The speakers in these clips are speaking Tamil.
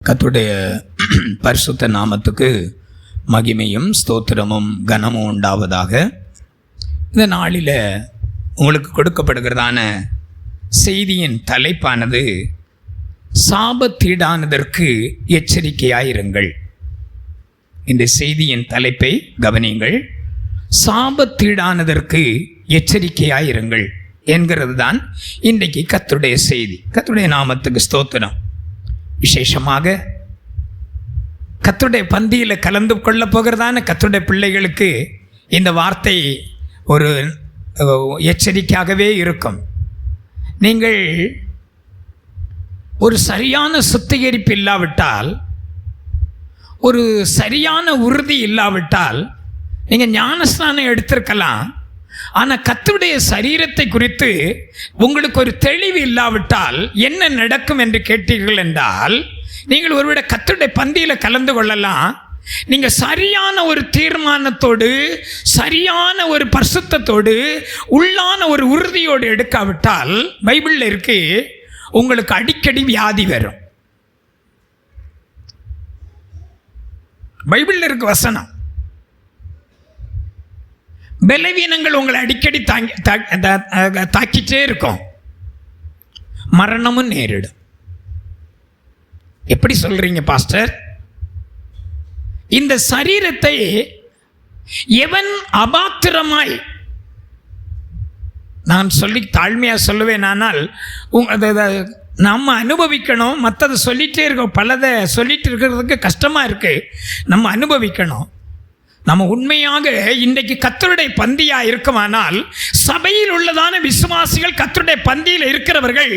கர்த்தருடைய பரிசுத்த நாமத்துக்கு மகிமையும் ஸ்தோத்திரமும் கனமும் உண்டாவதாக. இந்த நாளில் உங்களுக்கு கொடுக்கப்படுகிறதான செய்தியின் தலைப்பானது சாபத்தீடானதற்கு எச்சரிக்கையாயிருங்கள். இந்த செய்தியின் தலைப்பை கவனியுங்கள். சாபத்தீடானதற்கு எச்சரிக்கையாயிருங்கள் என்கிறது தான் இன்றைக்கு கர்த்தருடைய செய்தி. கர்த்தருடைய நாமத்துக்கு ஸ்தோத்திரம். விசேஷமாக கர்த்தருடைய பந்தியில் கலந்து கொள்ள போகிறதான கர்த்தருடைய பிள்ளைகளுக்கு இந்த வார்த்தை ஒரு எச்சரிக்கையாகவே இருக்கும். நீங்கள் ஒரு சரியான சுத்திகரிப்பு இல்லாவிட்டால், ஒரு சரியான உறுதி இல்லாவிட்டால், நீங்கள் ஞானஸ்நானம் எடுத்திருக்கலாம், ஆனால் கர்த்தருடைய சரீரத்தை குறித்து உங்களுக்கு ஒரு தெளிவு இல்லாவிட்டால் என்ன நடக்கும் என்று கேட்டீர்கள் என்றால், நீங்கள் ஒருவிட கர்த்தருடைய பந்தியில் கலந்து கொள்ளலாம். நீங்கள் சரியான ஒரு தீர்மானத்தோடு, சரியான ஒரு பரிசுத்தத்தோடு, உள்ளான ஒரு உறுதியோடு எடுக்காவிட்டால், பைபிளில் இருக்கு, உங்களுக்கு அடிக்கடி வியாதி வரும். பைபிளில் இருக்கு வசனம். பலவீனங்கள் உங்களை அடிக்கடி தாக்கிட்டே இருக்கும். மரணமும் நேரிடும். எப்படி சொல்றீங்க பாஸ்டர்? இந்த சரீரத்தை எவன் அபாத்திரமாய், நான் சொல்லி தாழ்மையா சொல்லுவேன், ஆனால் நம்ம அனுபவிக்கணும். மற்றதை சொல்லிட்டே இருக்கோம், பலதை சொல்லிட்டு இருக்கிறதுக்கு கஷ்டமா இருக்கு. நம்ம அனுபவிக்கணும். நம்ம உண்மையாக இன்றைக்கு கர்த்தருடைய பந்தியா இருக்குமானால், சபையில் உள்ளதான விசுவாசிகள் கர்த்தருடைய பந்தியில் இருக்கிறவர்கள்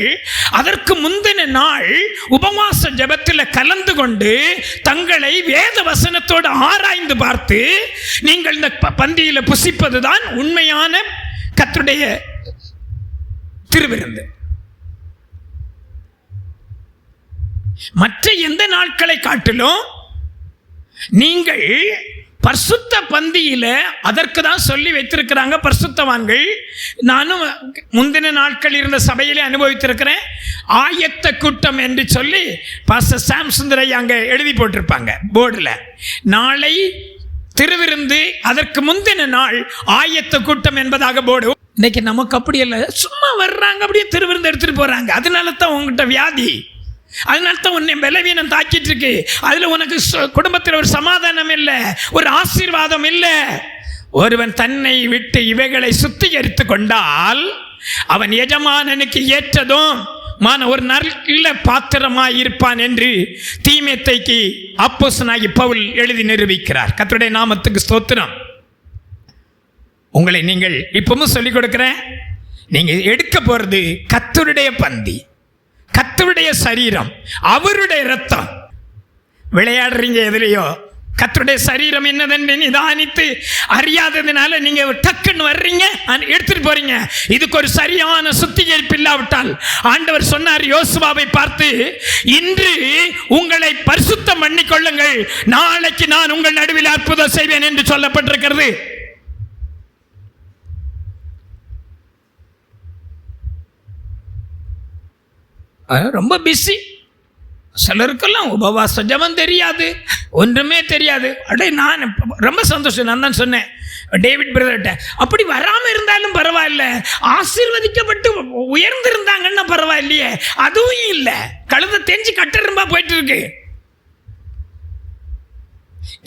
அதற்கு முந்தின நாள் உபவாச ஜெபத்தில் கலந்து கொண்டு தங்களை வேத வசனத்தோடு ஆராய்ந்து பார்த்து நீங்கள் இந்த பந்தியில் புசிப்பதுதான் உண்மையான கர்த்தருடைய திருவிருந்து. மற்ற எந்த நாட்களை காட்டிலும் நீங்கள் பரிசுத்த பந்தியில அதற்கு தான் சொல்லி வைத்திருக்கிறாங்க பரிசுத்தவான்கள். நானும் முந்தின நாட்கள் இருந்த சபையிலே அனுபவித்திருக்கிறேன். ஆயத்த கூட்டம் என்று சொல்லி பாஸ்டர் சாம் சுந்தரை அங்க எழுதி போட்டிருப்பாங்க போர்டில். நாளை திருவிருந்து, அதற்கு முந்தின நாள் ஆயத்த கூட்டம் என்பதாக போர்டு. இன்னைக்கு நமக்கு அப்படி இல்லை, சும்மா வர்றாங்க, அப்படியே திருவிருந்து எடுத்துட்டு போறாங்க. அதனால தான் உங்ககிட்ட வியாதி, அதனால தான் உன்னை பலவீனம் தாக்கிட்டு இருக்கு. அதுல உனக்கு குடும்பத்தில் ஒரு சமாதானம் இல்லை, ஒரு ஆசீர்வாதம் இல்லை. ஒருவன் தன்னை விட்டு இவைகளை சுத்திகரித்து கொண்டால் அவன் எஜமானனுக்கு ஏற்றதும் ஒரு நல்ல பாத்திரமாய் இருப்பான் என்று தீமோத்தேயுக்கு அப்போஸ்தலனாகிய பவுல் எழுதி நிரூபிக்கிறார். கர்த்தருடைய நாமத்துக்கு ஸ்தோத்திரம். உங்களை நீங்கள் இப்பவும் சொல்லிக் கொடுக்கிறேன், நீங்க எடுக்க போறது கர்த்தருடைய பந்தி, கர்த்தருடைய சரீரம், அவருடைய ரத்தம். விளையாடுறீங்க எதுலையோ, கர்த்தருடைய சரீரம் என்னதென்று நிதானித்து அறியாததுனால நீங்க டக்குன்னு வர்றீங்க, எடுத்துட்டு போறீங்க. இதுக்கு ஒரு சரியான சுத்திகரிப்பு இல்லாவிட்டால், ஆண்டவர் சொன்னார் யோசுவாவை பார்த்து, இன்று உங்களை பரிசுத்தம் பண்ணிக்கொள்ளுங்கள், நாளைக்கு நான் உங்கள் நடுவில் அற்புதம் செய்வேன் என்று சொல்லப்பட்டிருக்கிறது. ரொம்ப பிஸி. சிலருக்கெல்லாம் உபவாச ஜெபம் தெரியாது, ஒன்றுமே தெரியாது. நான் ரொம்ப சந்தோஷம். நான் தான் சொன்னேன் டேவிட் பிரதர்கிட்ட, அப்படி வராமல் இருந்தாலும் பரவாயில்ல, ஆசீர்வதிக்கப்பட்டு உயர்ந்திருந்தாங்கன்னா பரவாயில்லையே. அதுவும் இல்லை, கழுதை தெரிஞ்சு கட்டரும்பா போயிட்டு இருக்கு.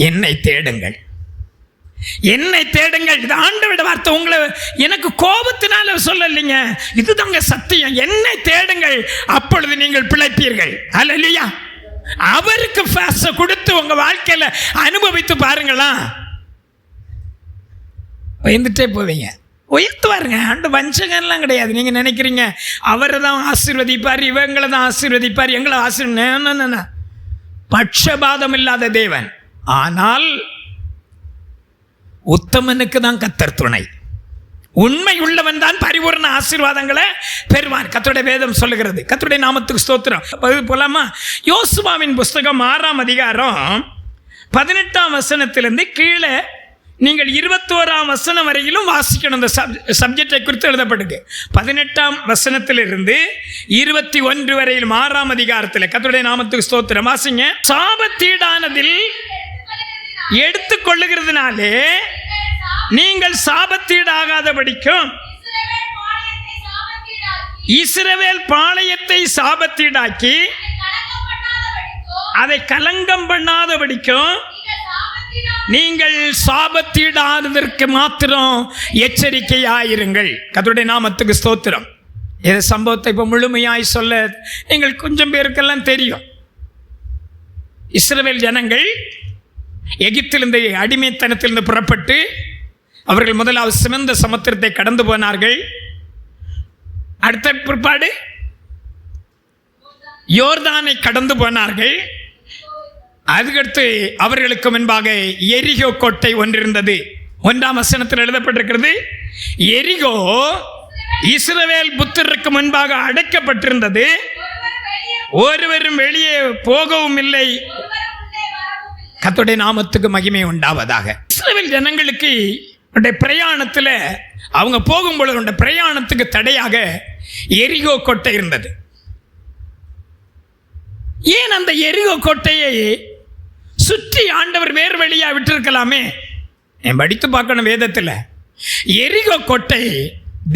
என்னை தேடுங்கள், என்னை தேடுங்கள். இது ஆண்டவருடைய வார்த்தை. உங்களை எனக்கு கோபத்தினால சொல்லலைங்க, இதுதாங்க சத்தியம். என்னை தேடுங்கள், அப்பொழுது நீங்கள் பிழைப்பீர்கள். அல்லேலூயா. அவருக்கு பாச கொடுத்து உங்க வாழ்க்கையில அனுபவித்து பாருங்களா, உயர்ந்துட்டே போவீங்க. உயர்த்துவாருங்க. ஆண்டு வஞ்சகம்லாம் கிடையாது. நீங்க நினைக்கிறீங்க அவரை தான் ஆசீர்வதிப்பார், இவங்களை தான் ஆசீர்வதிப்பார், எங்களை ஆசீர்வதி. பட்சபாதம் இல்லாத தேவன். ஆனால் உத்தமனுக்கு தான் கர்த்தர் துணை. உண்மை உள்ளவன் தான் பரிபூர்ண ஆசீர்வாதங்களை பெறுவான். கர்த்தருடைய வேதம் சொல்லுகிறது. கர்த்தருடைய நாமத்துக்கு ஸ்தோத்திரம். போலாமா? யோசுவாவின் புஸ்தகம் 6ஆம் அதிகாரம் 18ஆம் வசனத்திலிருந்து கீழே நீங்கள் 21ஆம் வசனம் வரையிலும் வாசிக்கணும். இந்த சப்ஜெக்டை குறித்து எழுதப்பட்டிருக்கு. 18ஆம் வசனத்திலிருந்து 21 வரையிலும் 6ஆம் அதிகாரத்தில். கர்த்தருடைய நாமத்துக்கு ஸ்தோத்திரம். வாசிங்க. சாபத்தீடானதில் எடுத்துக்கொள்ளுகிறதுனாலே நீங்கள் சாபத்தீடாகாதபடிக்கும் இஸ்ரவேல் பாளையத்தை சாபத்தீடாக்கி அதை கலங்கம் பண்ணாதபடிக்கும் நீங்கள் சாபத்தீடாததற்கு மாத்திரம் எச்சரிக்கையாயிருங்கள். கர்த்தருடைய நாமத்துக்கு ஸ்தோத்திரம். இந்த சம்பவத்தை இப்போ முழுமையாய் சொல்ல நீங்கள் கொஞ்சம் பேருக்கெல்லாம் தெரியும். இஸ்ரவேல் ஜனங்கள் எகிப்திலிருந்து அடிமைத்தனத்திலிருந்து புறப்பட்டு அவர்கள் முதலாவது சிவந்த சமுத்திரத்தை கடந்து போனார்கள். அடுத்த பிற்பாடு யோர்தானை கடந்து போனார்கள். அதுக்கடுத்து அவர்களுக்கு முன்பாக எரிகோ கோட்டை ஒன்றிருந்தது. 1ஆம் வசனத்தில் எழுதப்பட்டிருக்கிறது, எரிகோ இஸ்ரவேல் புத்திரருக்கு முன்பாக அடைக்கப்பட்டிருந்தது, ஒருவரும் வெளியே போகவும் இல்லை. கர்த்தருடைய நாமத்துக்கு மகிமை உண்டாவதாக. இஸ்ரவேல் ஜனங்களுக்கு பிரயாணத்தில் அவங்க போகும்பொழுது பிரயாணத்துக்கு தடையாக எரிகோ கோட்டை இருந்தது. ஏன் அந்த எரிகோ கோட்டையை சுற்றி ஆண்டவர் வேறு வழியா விட்டிருக்கலாமே? படித்து பார்க்கணும் வேதத்தில். எரிகோ கோட்டை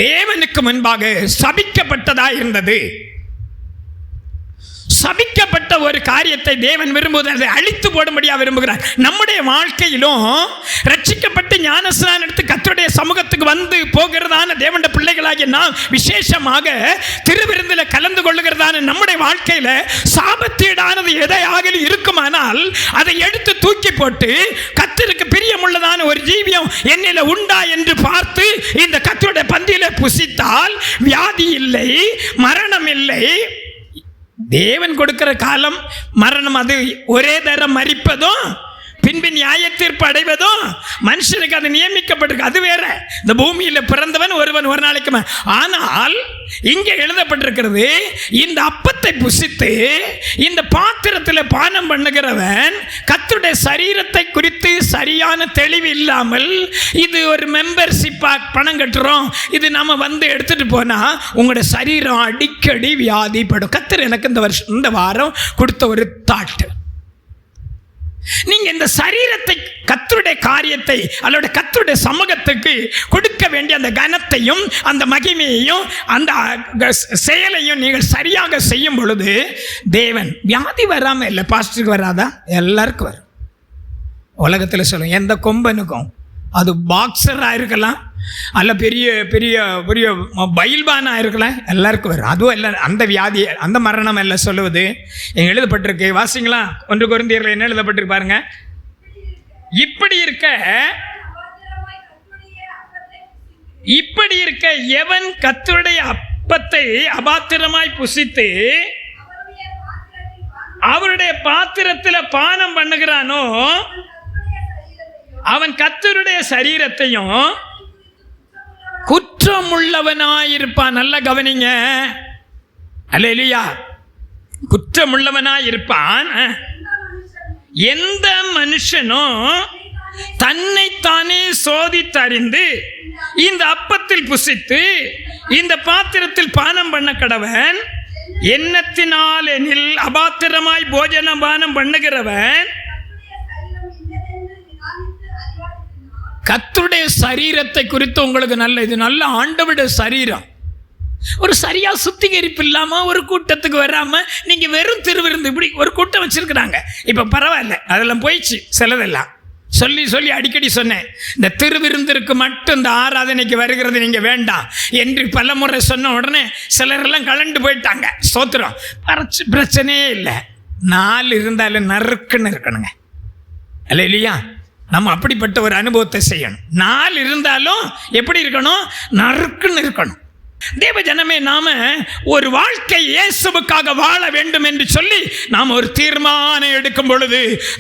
தேவனுக்கு முன்பாக சபிக்கப்பட்டதா இருந்தது. சபிக்கப்பட்ட ஒரு காரியத்தை தேவன் விரும்புவதை அதை அழித்து போடும்படியாக விரும்புகிறார். நம்முடைய வாழ்க்கையிலும் ரட்சிக்கப்பட்டு ஞானஸ்நானம் எடுத்து கர்த்தருடைய சமூகத்துக்கு வந்து போகிறதான தேவனுடைய பிள்ளைகளாகிய நாம் விசேஷமாக திருவிருந்தில் கலந்து கொள்ளுகிறதான நம்முடைய வாழ்க்கையில் சாபத்தீடானது எதையாக இருக்குமானால் அதை எடுத்து தூக்கி போட்டு கர்த்தருக்கு பிரியமுள்ளதான ஒரு ஜீவியம் என்னில் உண்டா என்று பார்த்து இந்த கர்த்தருடைய பந்தியில புசித்தால் வியாதி இல்லை, மரணம் இல்லை. தேவன் கொடுக்கிற காலம் மரணம், அது ஒரே தரம் மரிப்பதும் பின்பு நியாய தீர்ப்பு அடைவதும் மனுஷனுக்கு அது நியமிக்கப்பட்டிருக்கு. அது வேற. இந்த பூமியில் பிறந்தவன் ஒருவன் ஒரு நாளைக்கு. ஆனால் இங்கே எழுதப்பட்டிருக்கிறது, இந்த அப்பத்தை புசித்து இந்த பாத்திரத்தில் பானம் பண்ணுகிறவன் கர்த்தருடைய சரீரத்தை குறித்து சரியான தெளிவு இல்லாமல், இது ஒரு மெம்பர்ஷிப்பாக பணம் கட்டுறோம், இது நம்ம வந்து எடுத்துட்டு போனா உங்களுடைய சரீரம் அடிக்கடி வியாதிப்படும். கர்த்தர் எனக்கு இந்த வாரம் கொடுத்த ஒரு தாட். நீங்க இந்த சரீரத்தை கர்த்தருடைய காரியத்தை அல்லது கர்த்தருடைய சமூகத்துக்கு கொடுக்க வேண்டிய அந்த கனத்தையும் அந்த மகிமையையும் அந்த செயலையும் நீங்கள் சரியாக செய்யும் பொழுது தேவன் வியாதி வராமல் இல்லை. பாஸ்டருக்கு வராதா? எல்லாருக்கும் வரும். உலகத்தில் சொல்லுங்க, எந்த கொம்பனுக்கும், அது பாக்ஸராக இருக்கலாம் அல்ல பெரிய பெரிய பெரிய பயில்பானாக இருக்கலாம், எல்லாருக்கும் வரும். அதுவும் எல்லாம் அந்த வியாதி அந்த மரணம் எல்லாம் சொல்லுவது எங்க எழுதப்பட்டிருக்கு. வாசிங்களா? 1 கொரிந்தியர்கள் என்ன எழுதப்பட்டிருக்கு பாருங்க. இப்படி இருக்க எவன் கர்த்தருடைய அப்பத்தை அபாத்திரமாய் புசித்து அவருடைய பாத்திரத்தில் பானம் பண்ணுகிறானோ அவன் கர்த்தருடைய சரீரத்தையும் குற்றமுள்ளவனாயிருப்பான். நல்ல கவனிங்க. அல்லேலூயா. குற்றமுள்ளவனாயிருப்பான். எந்த மனுஷனும் தன்னைத்தானே சோதித்தறிந்து இந்த அப்பத்தில் புசித்து இந்த பாத்திரத்தில் பானம் பண்ண கடவன். எண்ணத்தினால் எனில் அபாத்திரமாய் போஜன பானம் பண்ணுகிறவன் கர்த்தருடைய சரீரத்தை குறித்து உங்களுக்கு நல்ல, இது நல்ல ஆண்டவருடைய சரீரம். ஒரு சரியா சுத்திகரிப்பு இல்லாம ஒரு கூட்டத்துக்கு வராம நீங்க வெறும் திருவிருந்து இப்படி ஒரு கூட்டம் வச்சிருக்கிறாங்க. இப்ப பரவாயில்ல, அதெல்லாம் போயிடுச்சு. சிலதெல்லாம் சொல்லி அடிக்கடி சொன்னேன், இந்த திருவிருந்திற்கு மட்டும் இந்த ஆராதனைக்கு வருகிறது நீங்க வேண்டாம் என்று பல முறை சொன்ன உடனே சிலரெல்லாம் கலண்டு போயிட்டாங்க. ஸ்தோத்திரம். பிரச்சனையே இல்லை. 4 இருந்தாலும் நறுக்குன்னு இருக்கணுங்க. அல்ல இல்லையா? நம்ம அப்படிப்பட்ட ஒரு அனுபவத்தை செய்யணும். 4 இருந்தாலும் எப்படி இருக்கணும்? நறுக்குன்னு இருக்கணும். தேவ ஜனமே, நாம ஒரு வாழ்க்கை இயேசுவுக்காக வாழ வேண்டும் என்று சொல்லி நாம் ஒரு தீர்மானம் எடுக்கும் பொழுது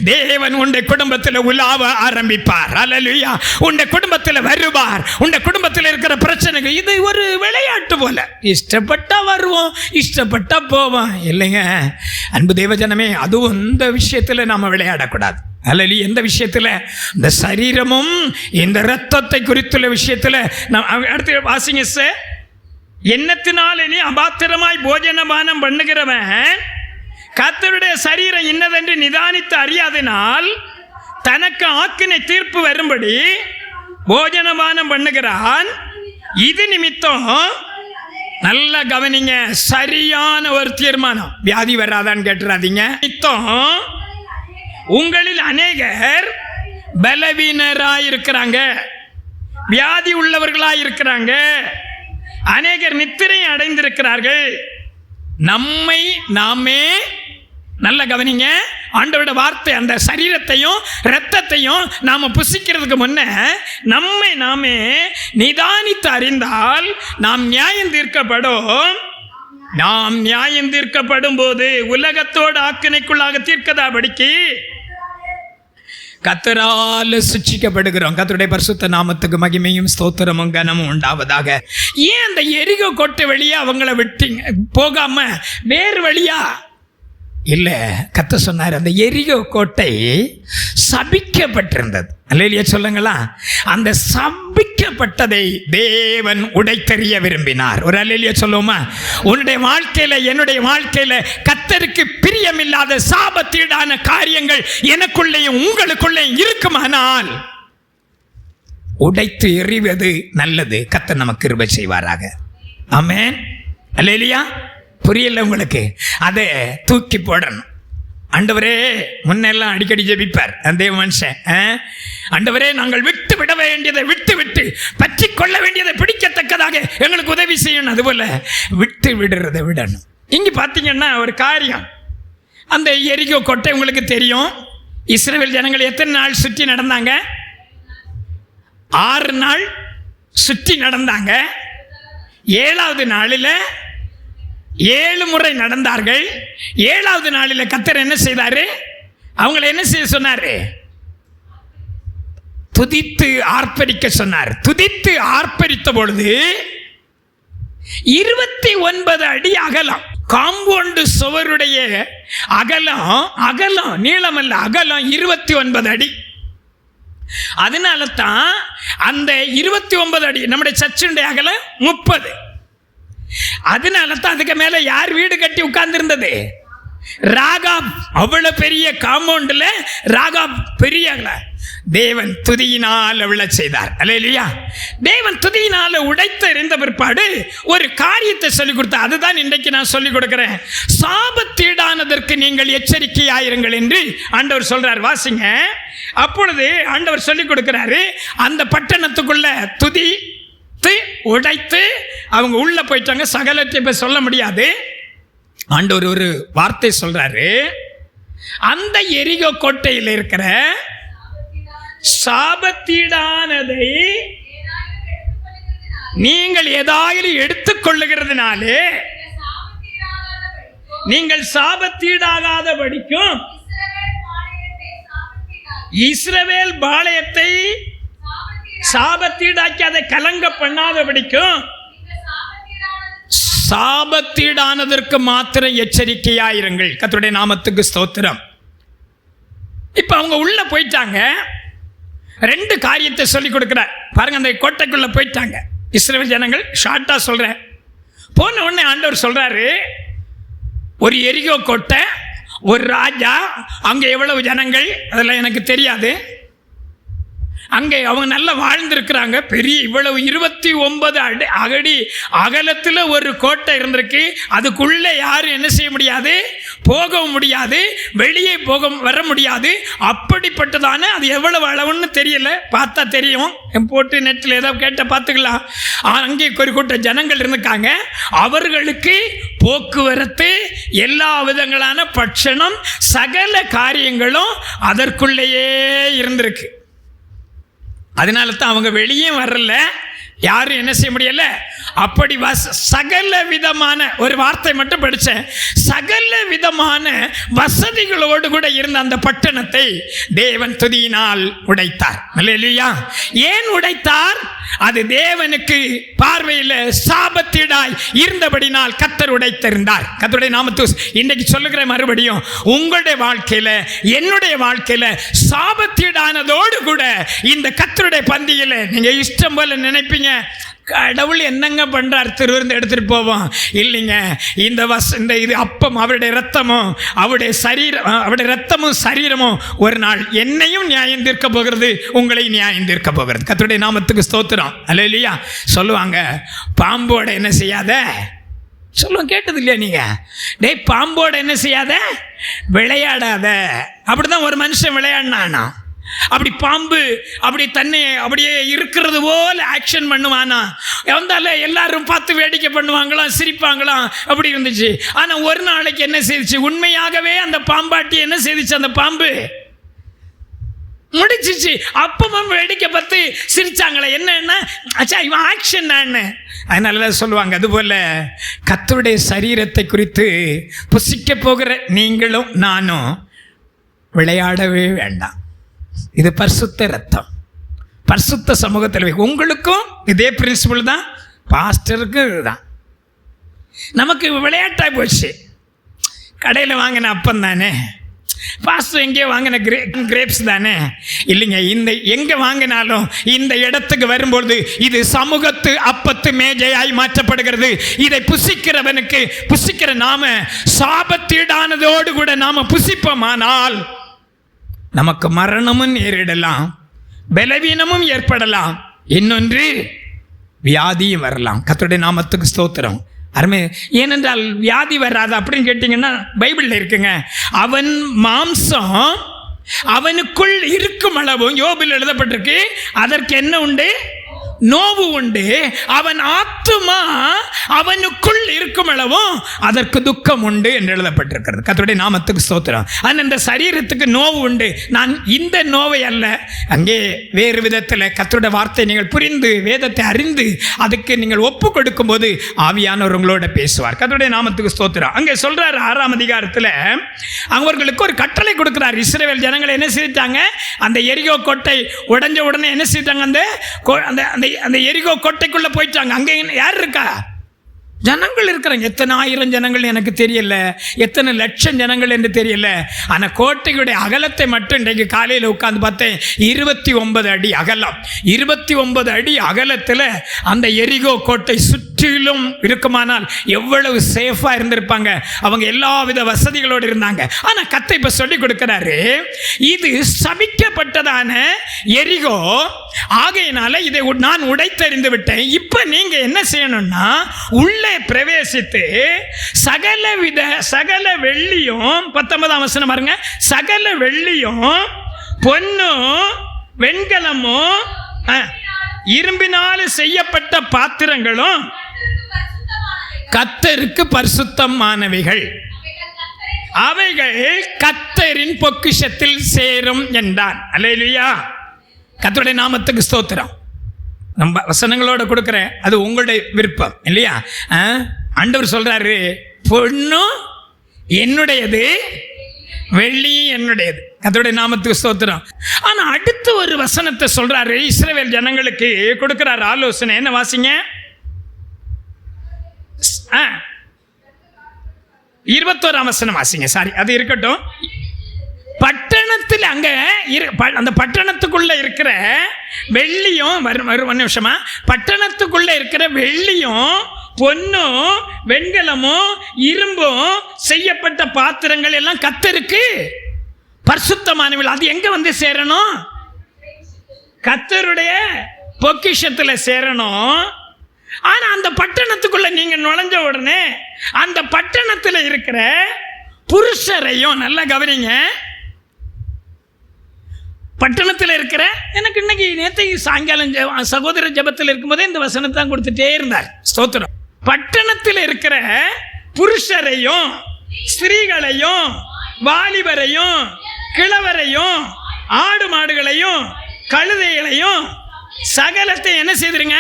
தேவன் உன்னுடைய குடும்பத்தில் உலாவ ஆரம்பிப்பார். அல்லேலூயா. உன்னுடைய குடும்பத்தில் வருவார். உன்னுடைய குடும்பத்தில் இருக்கிற பிரச்சனைகள் இது ஒரு விளையாட்டு போல. இஷ்டப்பட்டா வருவோம், இஷ்டப்பட்டா போவோம் இல்லைங்க. அன்பு தேவ ஜனமே, அதுவும் இந்த விஷயத்தில் நாம் விளையாடக்கூடாது. அல்ல எந்த விஷயத்தில்? இந்த சரீரமும் இந்த இரத்தத்தை குறித்துள்ள விஷயத்தில். அடுத்து வாசிங்க சார். எண்ணத்தினால் நீ அபாத்திரமாய் போஜனபானம் பண்ணுகிறவன் கர்த்தருடைய சரீரம் இன்னதென்று நிதானித்து அறியாதனால் தனக்கு ஆக்கினை தீர்ப்பு வரும்படி போஜனபானம் பண்ணுகிறான். இது நிமித்தம் நல்ல கவனிங்க, சரியான ஒரு தீர்மானம். வியாதி வராதான்னு கேட்டுறாதீங்க. நிமித்தம் உங்களில் அநேகர் பலவீனராயிருக்கிறாங்க, வியாதி உள்ளவர்களாயிருக்கிறாங்க, அநேகர் நித்திரை அடைந்திருக்கிறார்கள். நம்மை நாமே, நல்ல கவனிங்க, ஆண்டவரோட வார்த்தை, அந்த சரீரத்தையும் இரத்தத்தையும் நாம புசிக்கிறதுக்கு முன்ன நம்மை நாமே நிதானித்து அறிந்தால் நாம் நியாயம் தீர்க்கப்படும். நாம் நியாயம் தீர்க்கப்படும் போது உலகத்தோடு ஆக்கினைக்குள்ளாக தீர்க்கதாபடிக்கு கர்த்தரால் சிட்சிக்கப்படுகிறோம். கர்த்தருடைய பரிசுத்த நாமத்துக்கு மகிமையும் ஸ்தோத்திரமும் கனமும் உண்டாவதாக. ஏன் அந்த எரிகோ கோட்டை வழியா அவங்கள விட்டீங்க போகாம வேறு வழியா இல்ல? கர்த்தர் சொன்னார், அந்த எரிகோ கோட்டை சபிக்கப்பட்டிருந்தது. அல்லேலூயா சொல்லுங்களா. அந்த சபிக்கப்பட்டதை தேவன் உடைத்தெறிய விரும்பினார். ஒரு அல்லேலூயா சொல்லுவோமா? உன்னுடைய வாழ்க்கையில, என்னுடைய வாழ்க்கையில கர்த்தருக்கு பிரியமில்லாத சாபத்தீடான காரியங்கள் எனக்குள்ளேயும் உங்களுக்குள்ளேயும் இருக்குமானால் உடைத்து எறிவது நல்லது. கர்த்தர் நமக்கு கிருபை செய்வாராக. ஆமென். அல்லேலூயா. புரியல உங்களுக்கு? அதை தூக்கி போடணும். ஆண்டவரே, முன்னெல்லாம் அடிக்கடி ஜெபிப்பார் அந்த மனுஷன். ஆண்டவரே, நாங்கள் விட்டு விட வேண்டியதை விட்டு பற்றி கொள்ள வேண்டியதை பிடிக்கத்தக்கதாக எங்களுக்கு உதவி செய்யணும். அதுபோல விட்டு விடுறதை விடணும். இங்கே பார்த்தீங்கன்னா ஒரு காரியம், அந்த எரிகோ கோட்டை உங்களுக்கு தெரியும். இஸ்ரவேல் ஜனங்கள் எத்தனை நாள் சுற்றி நடந்தாங்க? 6 நாள் சுற்றி நடந்தாங்க. 7வது நாளில் 7 முறை நடந்தார்கள். 7வது நாளில் கர்த்தர் என்ன செய்தாரு? அவங்களை என்ன செய்ய சொன்னாரு? துதித்து ஆர்ப்பரிக்க சொன்னார். துதித்து ஆர்ப்பரித்த பொழுது 29 அடி அகலம், காம்பவுண்டு சுவருடைய அகலம் நீளம் அல்ல, அகலம் 29 அடி. அதனால தான் அந்த 29 அடி, நம்முடைய சர்ச்சினுடைய அகலம் 30. அதனால தான் அதுக்கு மேல யார் வீடு கட்டி உட்கார்ந்து இருந்தது? ராகாப். அவ்வளவு பெரிய காம்பவுண்ட்ல ராகாப் பெரிய தேவன் துதியினால் அவளை செய்தார். அல்லேலூயா. தேவன் துதியினால உடைத்து எறிந்த பிற்பாடு ஒரு காரியத்தை சொல்லிக் கொடுத்தார். அதுதான் இன்றைக்கு நான் சொல்லிக் கொடுக்கிறேன். சாபத்தீடானதற்கு நீங்கள் எச்சரிக்கையாயிருங்கள் என்று ஆண்டவர் சொல்றார். வாசிங்க. அப்பொழுது ஆண்டவர் சொல்லிக் கொடுக்கிறாரு, அந்த பட்டணத்துக்குள்ள துதி உடைத்து அவங்க உள்ள போயிட்டாங்க. சகலத்தை இப்ப சொல்ல முடியாது. ஆண்டவர் ஒரு வார்த்தை சொல்றாரு, அந்த எரிகோ கோட்டையில் இருக்கிற சாபத்தீடானதை நீங்கள் ஏதாவது எடுத்துக்கொள்ளுகிறதுனாலே நீங்கள் சாபத்தீடாகாதபடிக்கும் இஸ்ரவேல் பாளையத்தை சாபத்தீடாக்கி அதை கலங்க பண்ணாதபடிக்கும் சாபத்தீடானதற்கு மாத்திரம் எச்சரிக்கையாயிருங்கள். கர்த்தருடைய நாமத்துக்கு ஸ்தோத்திரம். இப்ப அவங்க உள்ள போயிட்டாங்க. 2 காரியத்தை சொல்லி கொடுக்கிறார் பாருங்க. அந்த கோட்டைக்குள்ள போயிட்டாங்க இஸ்ரவேல் ஜனங்கள். ஷார்ட்டா சொல்றேன். போன உடனே ஆண்டவர் சொல்றாரு, ஒரு எரிகோ கோட்டை, ஒரு ராஜா, அங்க எவ்வளவு ஜனங்கள் அதெல்லாம் எனக்கு தெரியாது. அங்கே அவங்க நல்லா வாழ்ந்திருக்கிறாங்க. பெரிய இவ்வளவு 29 அடி அகலத்தில் ஒரு கோட்டை இருந்திருக்கு. அதுக்குள்ளே யாரும் என்ன செய்ய முடியாது? போகவும் முடியாது, வெளியே வர முடியாது. அப்படிப்பட்டதான அது எவ்வளவு அளவுன்னு தெரியல, பார்த்தா தெரியும். போட்டு நெட்டில் ஏதோ கேட்ட பார்த்துக்கலாம். அங்கே ஒரு கூட்ட ஜனங்கள் இருந்திருக்காங்க. அவர்களுக்கு போக்குவரத்து, எல்லா விதங்களான பட்சணம், சகல காரியங்களும் அதற்குள்ளேயே இருந்திருக்கு. அதனால தான் அவங்க வெளியே வரல, யாரும் என்ன செய்ய முடியல. அப்படி சகல விதமான, ஒரு வார்த்தை மட்டும் படித்தேன், சகல விதமான வசதிகளோடு கூட இருந்த அந்த பட்டணத்தை தேவன் துதியினால் உடைத்தார். அல்லேலூயா. ஏன் உடைத்தார்? அது தேவனுக்கு பார்வையில் சாபத்தீடாய் இருந்தபடினால் கர்த்தர் உடைத்திருந்தார். கர்த்தருடைய நாமத்துக்கு இன்றைக்கு சொல்லுகிற மறுபடியும், உங்களுடைய வாழ்க்கையில என்னுடைய வாழ்க்கையில சாபத்தீடானதோடு கூட இந்த கர்த்தருடைய பந்தியில் நீங்க இஷ்டம் போல நினைப்பீங்க, கடவுள் என்னங்க பண்றார், திருவிருந்து எடுத்துட்டு போவோம். இல்லைங்க, இந்த இது அப்பம் அவருடைய ரத்தமும் அவருடைய சரீரம், அவருடைய ரத்தமும் சரீரமும் ஒரு நாள் என்னையும் நியாயம் தீர்க்க போகிறது, உங்களை நியாயம் தீர்க்க போகிறது. கர்த்தருடைய நாமத்துக்கு ஸ்தோத்திரம். அல்லேலூயா. சொல்லுவாங்க, பாம்போட என்ன செய்யாத, சொல்லுவோம், கேட்டது இல்லையா நீங்க? டேய், பாம்போட என்ன செய்யாத, விளையாடாத. அப்படிதான் ஒரு மனுஷன் விளையாடினானா? அப்படி பாம்பு அப்படி தன்னை அப்படியே இருக்கிறது போல ஆக்ஷன் பண்ணுவானா? வந்தால எல்லாரும் பார்த்து வேடிக்கை பண்ணுவாங்களாம், சிரிப்பாங்களாம், அப்படி இருந்துச்சு. ஆனால் ஒரு நாளைக்கு என்ன செய்துச்சு, உண்மையாகவே அந்த பாம்பாட்டி என்ன செய்துச்சு, அந்த பாம்பு முடிச்சிச்சு. அப்பவும் வேடிக்கை பார்த்து சிரிச்சாங்களே, என்னன்னா அச்சா இவன் ஆக்ஷன் நான். அதனால சொல்லுவாங்க, அதுபோல கர்த்தருடைய சரீரத்தை குறித்து புசிக்க போகிற நீங்களும் நானும் விளையாடவே வேண்டாம். இது பரிசுத்த ரத்தம், பரிசுத்த சமூகத்தில். உங்களுக்கும் இதே பிரின்சிபல் தான், பாஸ்டருக்கும் இதுதான். நமக்கு விளையாட்டாக போச்சு. கடையில் வாங்கின அப்பம் தானே, பாஸ்டர் எங்கேயோ வாங்கின கிரேப்ஸ் தானே. இல்லைங்க, இந்த எங்கே வாங்கினாலும் இந்த இடத்துக்கு வரும்பொழுது இது சமூகத்து அப்பத்து மேஜையாய் மாற்றப்படுகிறது. இதை புசிக்கிறவனுக்கு, புசிக்கிற நாம சாபத்தீடானதோடு கூட நாம புசிப்போமானால் நமக்கு மரணமும் நேரிடலாம், பலவீனமும் ஏற்படலாம், இன்னொன்று வியாதியும் வரலாம். கர்த்தருடைய நாமத்துக்கு ஸ்தோத்திரம். அருமை. ஏனென்றால் வியாதி வராது அப்படின்னு கேட்டிங்கன்னா பைபிளில் இருக்குங்க. அவன் மாம்சம் அவனுக்குள் இருக்கும் அளவும் யோபில் எழுதப்பட்டிருக்கு, அதற்கு என்ன உண்டு, நோவு உண்டு. அவன் ஆத்துமா அவனுக்குள் இருக்கும் அளவும் அதற்கு துக்கம் உண்டு என்று எழுதப்பட்டிருக்கிறது. கர்த்தருடைய நாமத்துக்கு ஸ்தோத்திரம். ஆனால் இந்த சரீரத்துக்கு நோவு உண்டு. நான் இந்த நோவை அல்ல, அங்கே வேறு விதத்தில் கர்த்தருடைய வார்த்தை நீங்கள் புரிந்து வேதத்தை அறிந்து அதுக்கு நீங்கள் ஒப்பு கொடுக்கும் போது ஆவியானவர் உங்களோட பேசுவார். கர்த்தருடைய நாமத்துக்கு ஸ்தோத்திரம். அங்கே சொல்றாரு 6ஆம் அதிகாரத்தில் அவர்களுக்கு ஒரு கட்டளை கொடுக்கிறார். இஸ்ரவேல் ஜனங்களை என்ன செய்தாங்க, அந்த எரிகோ கோட்டை உடைஞ்ச உடனே என்ன செய்தாங்க, அந்த எரிகோ கோட்டைக்குள்ள போயிட்டாங்க. அங்கே யார் இருக்கா, ஜனங்கள் இருக்கிறாங்க. எத்தனை ஆயிரம் ஜனங்கள் எனக்கு தெரியல, எத்தனை லட்சம் ஜனங்கள் என்று தெரியல. ஆனால் கோட்டையுடைய அகலத்தை மட்டும் இன்றைக்கு காலையில் உட்கார்ந்து பார்த்தேன், 29 அடி அகலம். 29 அடி அகலத்தில் அந்த எரிகோ கோட்டை சுற்றிலும் இருக்குமானால் எவ்வளவு சேஃபாக இருந்திருப்பாங்க. அவங்க எல்லா வித வசதிகளோடு இருந்தாங்க. ஆனால் கர்த்தர் இப்போ சொல்லி கொடுக்கிறாரு, இது சபிக்கப்பட்டதான எரிகோ, ஆகையினால இதை நான் உடைத்தறிந்து விட்டேன். இப்போ நீங்க என்ன செய்யணும்னா, உள்ளே பிரவேசித்து சகல வெள்ளியும், 19ஆம் வசனம் பாருங்க, சகல வெள்ளியும் பொன்னும் வெண்கலமும் இரும்பினால் செய்யப்பட்ட பாத்திரங்களும் கர்த்தருக்கு பரிசுத்தமானவைகள், அவைகள் கர்த்தரின் பொக்கிஷத்தில் சேரும் என்றான். அல்லேலூயா. கர்த்தருடைய நாமத்துக்கு ஸ்தோத்திரம். நம்ம வசனங்களோட கொடுக்குறேன், அது உங்களுடைய விருப்பம் இல்லையா? ஆண்டவர் சொல்றாரு, பொண்ணும் என்னுடையது, வெள்ளியும் என்னுடையது. கர்த்தருடைய நாமத்துக்கு ஸ்தோத்திரம். ஆனா அடுத்து ஒரு வசனத்தை சொல்றாரு, இஸ்ரவேல் ஜனங்களுக்கு கொடுக்கிறார் ஆலோசனை. என்ன வாசிங்க, 21ஆம் வசனம் வாசிங்க. சாரி, அது இருக்கட்டும். பட்டணத்தில் அங்க அந்த பட்டணத்துக்குள்ள இருக்கிற வெள்ளியும், ஒரு நிமிஷமா, பட்டணத்துக்குள்ள இருக்கிற வெள்ளியும் பொன்னும் வெண்கலமும் இரும்பும் செய்யப்பட்ட பாத்திரங்கள் எல்லாம் கர்த்தருக்கு பரிசுத்தமானவைகள். அது எங்க வந்து சேரணும், கர்த்தருடைய பொக்கிஷத்துல சேரணும். ஆனா அந்த பட்டணத்துக்குள்ள நீங்க நுழைஞ்ச உடனே அந்த பட்டணத்துல இருக்கிற புருஷரையும், நல்லா கவனிங்க, பட்டணத்தில் இருக்கிற, எனக்கு இன்னைக்கு நேற்று சாயங்காலம் சகோதர ஜபத்தில் இருக்கும்போதே இந்த வசனத்தை தான் கொடுத்துட்டே இருந்தார். ஸ்தோத்திரம். பட்டணத்தில் இருக்கிற புருஷரையும் ஸ்திரீகளையும் வாலிபரையும் கிழவரையும் ஆடு மாடுகளையும் கழுதைகளையும் சகலத்தை என்ன செய்திருங்க,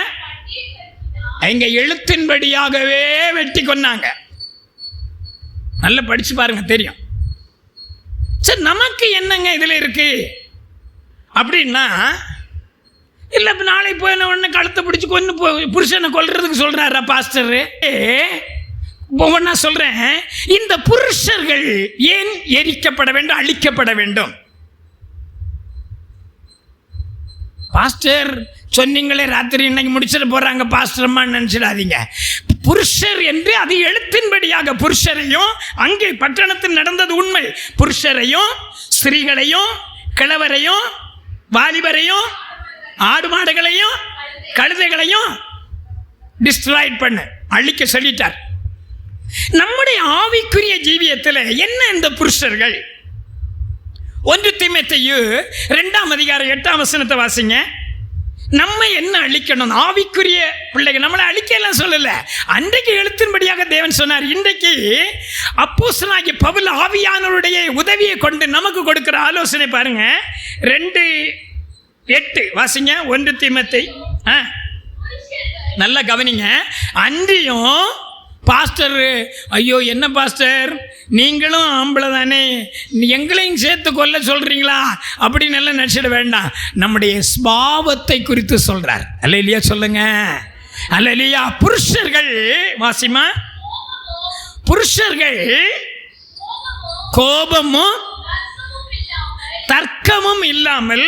எங்க எழுத்தின்படியாகவே வெட்டி கொன்னாங்க. நல்லா படிச்சு பாருங்க, தெரியும். சரி, நமக்கு என்னங்க இதுல இருக்கு அப்படின்னா, இல்லை நாளை போயின உடனே கழுத்தை பிடிச்சி கொண்டு புருஷனை கொல்றதுக்கு சொல்றாரா பாஸ்டர்? ஒவ்வொன்றா சொல்றேன். இந்த புருஷர்கள் ஏன் எரிக்கப்பட வேண்டும், அழிக்கப்பட வேண்டும்? பாஸ்டர் சொன்னீங்களே ராத்திரி, இன்னைக்கு முடிச்சிட போறாங்க பாஸ்டர் அம்மா நினைச்சிடாதீங்க. புருஷர் என்று அது எழுத்தின்படியாக புருஷரையும், அங்கே பட்டணத்தில் நடந்தது உண்மை, புருஷரையும் ஸ்திரீகளையும் கிழவரையும் வாலிபரையும் ஆடு மாடுகளையும் கழுதைகளையும் டிஸ்ட்ராய்ட் பண்ண அழிக்க சொல்லிட்டார். நம்முடைய ஆவிக்குரிய ஜீவியத்தில் என்ன இந்த புருஷர்கள்? 1 தீமோத்தேயு 2:8 வாசிங்க. நம்ம என்ன அழிக்கணும்? ஆவிக்குரிய பிள்ளைகள் நம்மளை அழிக்கலாம் சொல்லல. அன்றைக்கு எழுத்தின்படியாக தேவன் சொன்னார். இன்றைக்கு அப்போஸ்தலனாகிய பவுல் ஆவியானவருடைய உதவியை கொண்டு நமக்கு கொடுக்கிற ஆலோசனை பாருங்க. 2:8 வாசிங்க. 1 தீமோத்தேயு நல்லா கவனிங்க. அன்றியும் பாஸ்டர், ஐயோ என்ன பாஸ்டர் நீங்களும் ஆம்பளை தானே, எங்களையும் சேர்த்து கொல்ல சொல்றீங்களா அப்படின்னு எல்லாம் நினைச்சிட வேண்டாம். நம்முடைய ஸ்பாவத்தை குறித்து சொல்றார். அல்லேலூயா சொல்லுங்க, அல்லேலூயா. புருஷர்கள் வாசிமா, புருஷர்கள் கோபமும் தர்க்கமும் இல்லாமல்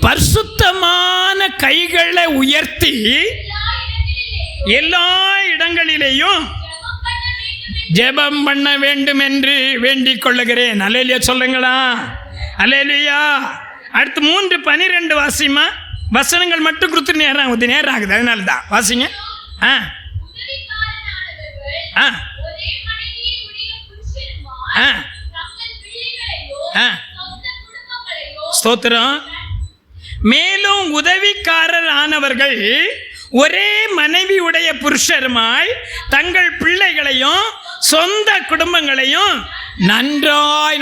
பரிசுத்தமான கைகளை உயர்த்தி எல்லா இடங்களிலேயும் ஜெபம் பண்ண வேண்டும் என்று வேண்டிக் கொள்ளுகிறேன். அல்லேலூயா சொல்லுங்களா, அல்லேலூயா. அடுத்து 3:12 வாசிமா. வசனங்கள் மட்டும் கொடுத்து நேரம் ஆகுது, அதனால தான் வாசிங்க. ஸ்தோத்திரம். மேலும் உதவிக்காரர் ஆனவர்கள் ஒரே மனைவி உடைய புருஷருமாய் தங்கள் பிள்ளைகளையும் சொந்த குடும்பங்களையும் நன்றாய்.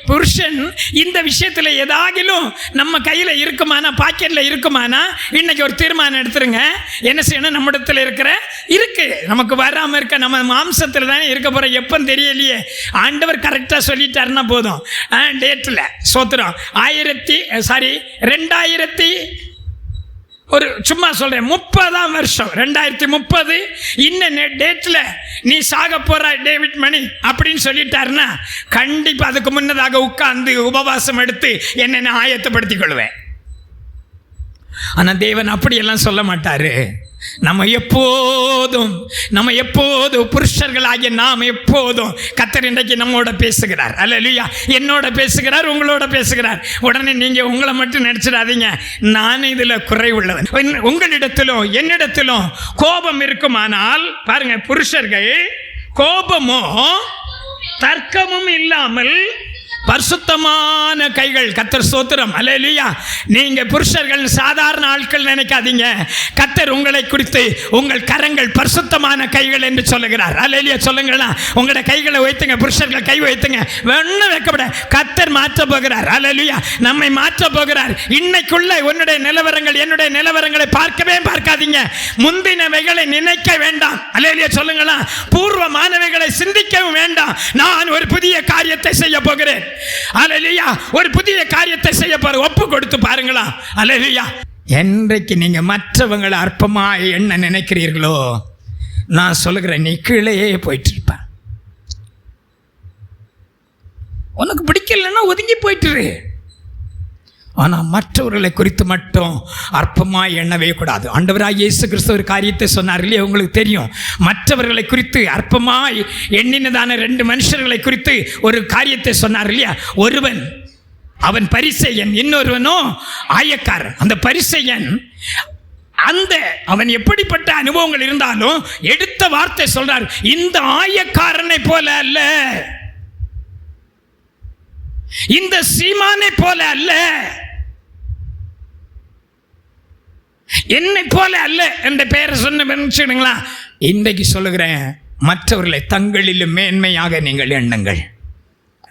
புருஷன் இந்த விஷயத்தில் ஏதாகிலும் நம்ம கையில் இருக்குமானா, பாக்கெட்டில் இருக்குமானா, இன்னைக்கு ஒரு தீர்மானம் எடுத்துருங்க. என்ன செய்யணும்? நம்ம இடத்துல இருக்கு, நமக்கு வராமல் இருக்க, நம்ம மாம்சத்தில் தானே இருக்க போகிறோம். எப்போ தெரியலையே, ஆண்டவர் கரெக்டாக சொல்லிட்டாருன்னா போதும். டேட்டில் சோத்திரம் 2030 ஒரு சும்மா சொல்றேன் 30ஆம் வருஷம் 2030 இன்ன டேட்ல நீ சாக போற டேவிட் மணி அப்படின்னு சொல்லிட்டாருன்னா கண்டிப்பா அதுக்கு முன்னதாக உட்கார்ந்து உபவாசம் எடுத்து என்னை ஆயத்தப்படுத்திக் கொள்வேன். ஆனா தேவன் அப்படியெல்லாம் சொல்ல மாட்டாரு. நம்ம எப்போதும் புருஷர்களாகிய நாம் எப்போதும் கர்த்தர் இன்றைக்கு நம்மோட பேசுகிறார். அல்லேலூயா. என்னோட பேசுகிறார், உங்களோட பேசுகிறார். உடனே நீங்க உங்களை மட்டும் நினைச்சிடாதீங்க, நான் இதுல குறைவுள்ளவன். உங்களிடத்திலும் என்னிடத்திலும் கோபம் இருக்குமானால் பாருங்க, புருஷர்கள் கோபமோ தர்க்கமும் இல்லாமல் பரிசுத்தமான கைகள். கர்த்தர் ஸ்தோத்திரம், அல்லேலூயா. நீங்க புருஷர்கள் சாதாரண ஆட்கள் நினைக்காதீங்க. கர்த்தர் உங்களை குறித்து உங்கள் கரங்கள் பரிசுத்தமான கைகள் என்று சொல்லுகிறார். அல்லேலூயா சொல்லுங்களா. உங்களோட கைகளை வைத்துங்க, புருஷர்கள் கை வைத்துங்க, ஒன்னும் வைக்கப்பட. கர்த்தர் மாற்ற போகிறார். அல்லேலூயா. நம்மை மாற்ற போகிறார். இன்னைக்குள்ள உன்னுடைய நிலவரங்கள் என்னுடைய நிலவரங்களை பார்க்கவே பார்க்காதீங்க. முந்தினவைகளை நினைக்க வேண்டாம். அல்லேலூயா சொல்லுங்களா. பூர்வமானவைகளை சிந்திக்கவும் வேண்டாம். நான் ஒரு புதிய காரியத்தை செய்ய போகிறேன். அல்லேலூயா. ஒரு புதிய காரியத்தை செய்ய பாரு, ஒப்பு கொடுத்து பாருங்களா. அல்லேலூயா. என்றைக்கு நீங்க மற்றவங்களை அற்பமாய் என்ன நினைக்கிறீர்களோ, நான் சொல்லுகிறேன், நீ கீழே போயிட்டு இருப்ப. உனக்கு பிடிக்கலன்னா ஒதுங்கி போயிட்டு. ஆனால் மற்றவர்களை குறித்து மட்டும் அற்பமாய் எண்ணவே கூடாது. ஆண்டவராகிய இயேசு கிறிஸ்து ஒரு காரியத்தை சொன்னார் இல்லையா, உங்களுக்கு தெரியும். மற்றவர்களை குறித்து அற்பமாய் எண்ணினதான 2 மனுஷர்களை குறித்து ஒரு காரியத்தை சொன்னார் இல்லையா. ஒருவன் அவன் பரிசேயன், இன்னொருவனோ ஆயக்காரன். அந்த பரிசேயன் அவன் எப்படிப்பட்ட அனுபவங்கள் இருந்தாலும் எடுத்த வார்த்தை சொல்றார், இந்த ஆயக்காரனை போல அல்ல, இந்த சீமானை போல அல்ல, என்னை போல அல்ல என்ற பெயரை சொன்ன. இன்றைக்கு சொல்லுகிறேன், மற்றவர்களை தங்களிலும் மேன்மையாக நீங்கள் எண்ணுங்கள்.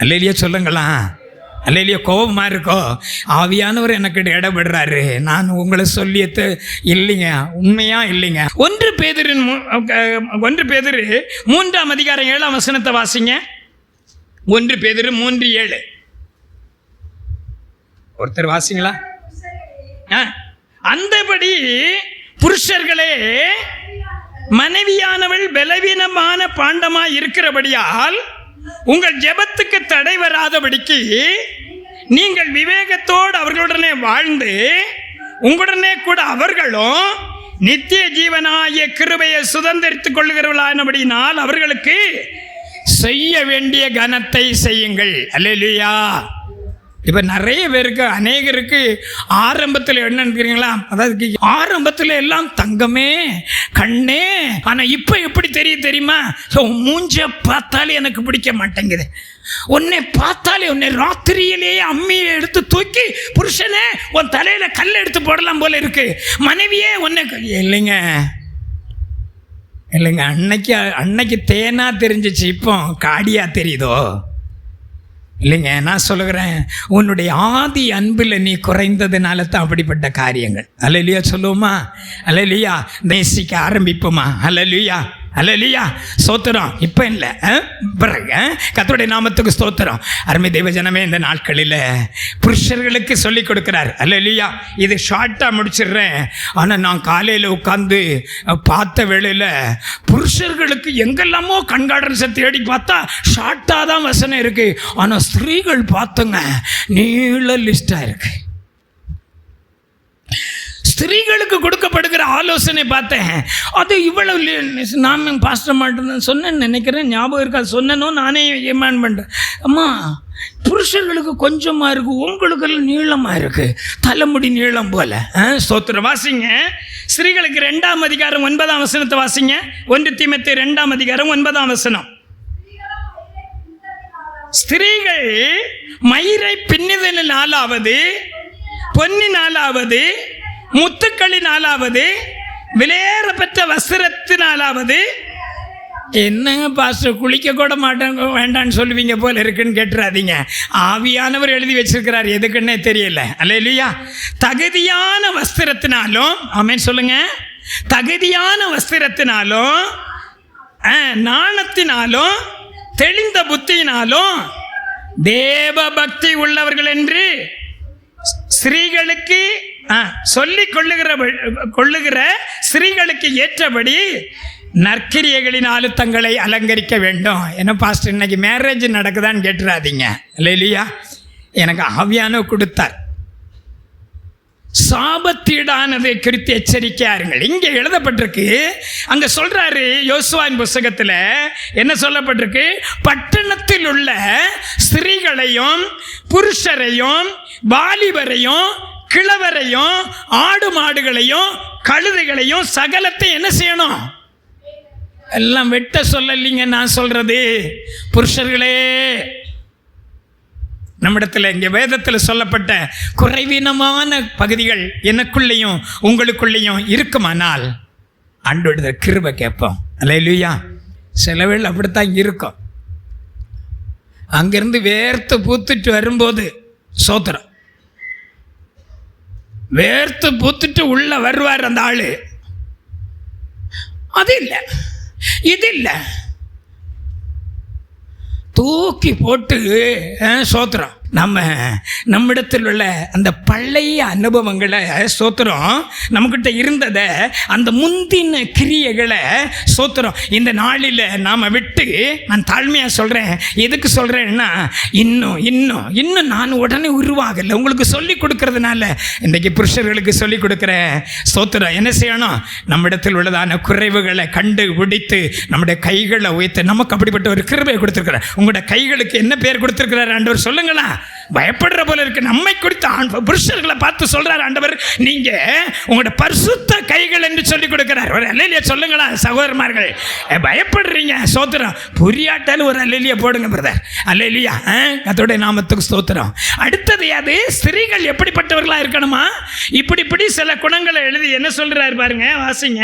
அல்லேலூயா சொல்லுங்களா. அல்லையா கோபமாக இருக்கோ, ஆவியானவர் எனக்கு இடப்படுறாரு, நான் உங்களை சொல்லியது இல்லைங்க, உண்மையா இல்லைங்க. 1 பேதுரு 3ஆம் அதிகாரம் 7ஆம் வசனத்தை வாசிங்க. 1 பேதுரு 3:7 ஒருத்தர் வாசிங்களா? அந்தபடி புருஷர்களே, மனைவியானவள் பலவீனமான பாண்டமாய் இருக்கிறபடியால் உங்கள் ஜெபத்துக்கு தடை வராதபடிக்கு நீங்கள் விவேகத்தோடு அவர்களுடனே வாழ்ந்து உங்களுடனே கூட அவர்களும் நித்திய ஜீவனாகிய கிருபையை சுதந்திரித்துக் கொள்ளுகிறவர்களானபடியினால் அவர்களுக்கு செய்ய வேண்டிய கனத்தை செய்யுங்கள். அல்லேலூயா. இப்போ நிறைய பேருக்கு, அநேகருக்கு ஆரம்பத்தில் என்னன்னு தெரியுங்களா, அதாவது ஆரம்பத்தில் எல்லாம் தங்கமே கண்ணே, ஆனால் இப்போ எப்படி தெரியுமா, மூஞ்ச பார்த்தாலே எனக்கு பிடிக்க மாட்டேங்குது, உன்னை பார்த்தாலே உன்னை ராத்திரியிலேயே அம்மியை எடுத்து தூக்கி புருஷனே உன் தலையில கல் எடுத்து போடலாம் போல இருக்கு, மனைவியே உன்னை இல்லைங்க. அன்னைக்கு தேனா தெரிஞ்சிச்சு, இப்போ காடியா தெரியுதோ இல்லைங்க. நான் சொல்லுகிறேன், உன்னுடைய ஆதி அன்பில் நீ குறைந்ததுனால தான் அப்படிப்பட்ட காரியங்கள். அல்லேலூயா சொல்லுவோமா? அல்லேலூயா. நேசிக்க ஆரம்பிப்போமா? அல்லேலூயா. அல்லேலூயா. ஸ்தோத்திரம். இப்போ இல்லை, பிறகு கர்த்தருடைய நாமத்துக்கு ஸ்தோத்திரம். அருமை தெய்வ ஜனமே, இந்த நாட்களில் புருஷர்களுக்கு சொல்லி கொடுக்கிறார். அல்லேலூயா. இது ஷார்ட்டாக முடிச்சிடுறேன். ஆனால் நான் காலையில் உட்காந்து பார்த்த வேளையில் புருஷர்களுக்கு எங்கெல்லாமோ கண்காடன்ஸை தேடி பார்த்தா ஷார்ட்டாக தான் வசனம் இருக்கு. ஆனால் ஸ்திரீகள் பார்த்தங்க நீள லிஸ்டாக இருக்கு. ஸ்திரீகளுக்கு கொடுக்கப்படுகிற ஆலோசனை பார்த்தேன், அது இவ்வளவு. நான் பாஸ்டர் மாட்டேன்னு சொன்னேன்னு நினைக்கிறேன், ஞாபகம் இருக்காது, சொன்னனோ நானே ஏமான் பண்ணுறேன். அம்மா, புருஷர்களுக்கு கொஞ்சமாக இருக்கு, உங்களுக்கெல்லாம் நீளமாக இருக்கு, தலைமுடி நீளம் போல. ஸ்தோத்திரம். வாசிங்க, ஸ்திரீகளுக்கு 2ஆம் அதிகாரம் 9ஆம் வசனத்தை வாசிங்க. 1 தீமோத்தேயு 2ஆம் அதிகாரம் 9ஆம் வசனம். ஸ்திரீகள் மயிரை பின்னுதலினாலாவது, பொன்னினாலாவது, முத்துக்களினாலாவது, விலையேற பெற்ற வஸ்திரத்தினாலாவது. என்னங்க பாஸ்டர், குளிக்க கூட மாட்டாங்க, வேண்டான்னு சொல்லுவீங்க போல இருக்குன்னு கேட்டுறாதீங்க. ஆவியானவர் எழுதி வச்சிருக்கிறார், எதுக்குன்னே தெரியல. அல்லேலூயா. தகுதியான வஸ்திரத்தினாலும், ஆமென் சொல்லுங்க, தகுதியான வஸ்திரத்தினாலும், நாணத்தினாலும், தெளிந்த புத்தியினாலும், தேவ பக்தி உள்ளவர்கள் என்று ஸ்திரீகளுக்கு சொல்லிக் கொள்ளுகிற ஸ்திரீகளுக்கு ஏற்றபடி நற்கிரியைகளினாலும் தங்களை அலங்கரிக்க வேண்டும். என்ன பாஸ்டர், இன்னைக்கு மேரேஜ் நடக்குதான்னு கேட்டுறாதீங்க. இல்லையா, எனக்கு ஆவியானவர் கொடுத்தார். சாபத்தீடானதை குறித்து எச்சரிக்கையாருங்கள். இங்கே எழுதப்பட்டிருக்கு, அங்கே சொல்றாரு யோசுவாவின் புஸ்தகத்தில் என்ன சொல்லப்பட்டிருக்கு, பட்டணத்தில் உள்ள ஸ்திரீகளையும் புருஷரையும் வாலிபரையும் கிழவரையும் ஆடு மாடுகளையும் கழுதைகளையும் சகலத்தை என்ன செய்யணும், எல்லாம் வெட்ட சொல்லலைங்க. நான் சொல்றது புருஷர்களே, நம்மிடத்தில் இங்கே வேதத்தில் சொல்லப்பட்ட குறைவீனமான பகுதிகள் எனக்குள்ளேயும் உங்களுக்குள்ளேயும் இருக்குமானால் ஆண்டவருடைய கிருபை கேட்போம். அல்லேலூயா. சில வேளை அப்படித்தான் இருக்கும். அங்கிருந்து வேர்த்து பூத்துட்டு வரும்போது சோத்திரம், வேர்த்து பூத்துட்டு உள்ள வருவார் அந்த ஆளு. அது இல்லை, இது இல்லை, தூக்கி போட்டு சோத்திரம். நம்மிடத்தில் உள்ள அந்த பழைய அனுபவங்களை சோத்திரம், நம்மக்கிட்ட இருந்ததை அந்த முந்தின கிரியைகளை சோத்திரம் இந்த நாளில் நாம் விட்டு, நான் தாழ்மையாக சொல்கிறேன், எதுக்கு சொல்கிறேன்னா, இன்னும் நான் உடனே உருவாகலை, உங்களுக்கு சொல்லிக் கொடுக்கறதுனால இன்றைக்கு புருஷர்களுக்கு சொல்லிக் கொடுக்குறேன். சோத்திரம். என்ன செய்யணும், நம்மிடத்தில் உள்ளதான குறைவுகளை கண்டுபிடித்து நம்முடைய கைகளை உயர்த்த, நமக்கு அப்படிப்பட்ட ஒரு கிருபையை கொடுத்துருக்கிறார். உங்களோட கைகளுக்கு என்ன பேர் கொடுத்துருக்கிறார் ஆண்டவர் சொல்லுங்களா? பயப்படுற போல இருக்கு. நம்மை குறித்து புருஷர்களை பார்த்து சொல்றார் ஆண்டவர், நீங்க உங்களோட பரிசுத்த கைகள் என்று சொல்லி கொடுக்கிறார். ஒரு அல்லேலியா சொல்லுங்களா சகோதரமார்கள், பயப்படுறீங்க. ஸ்தோத்திரம். புரியாட்டாலும் ஒரு அல்லேலியா போடுங்க பிரதர். அல்லேலியா. கர்த்தருடைய நாமத்துக்கு ஸ்தோத்திரம். அடுத்தது அது ஸ்திரீகள் எப்படிப்பட்டவர்களா இருக்கணுமா, இப்படி சில குணங்களை எழுதி என்ன சொல்றாரு பாருங்க, வாசிங்க.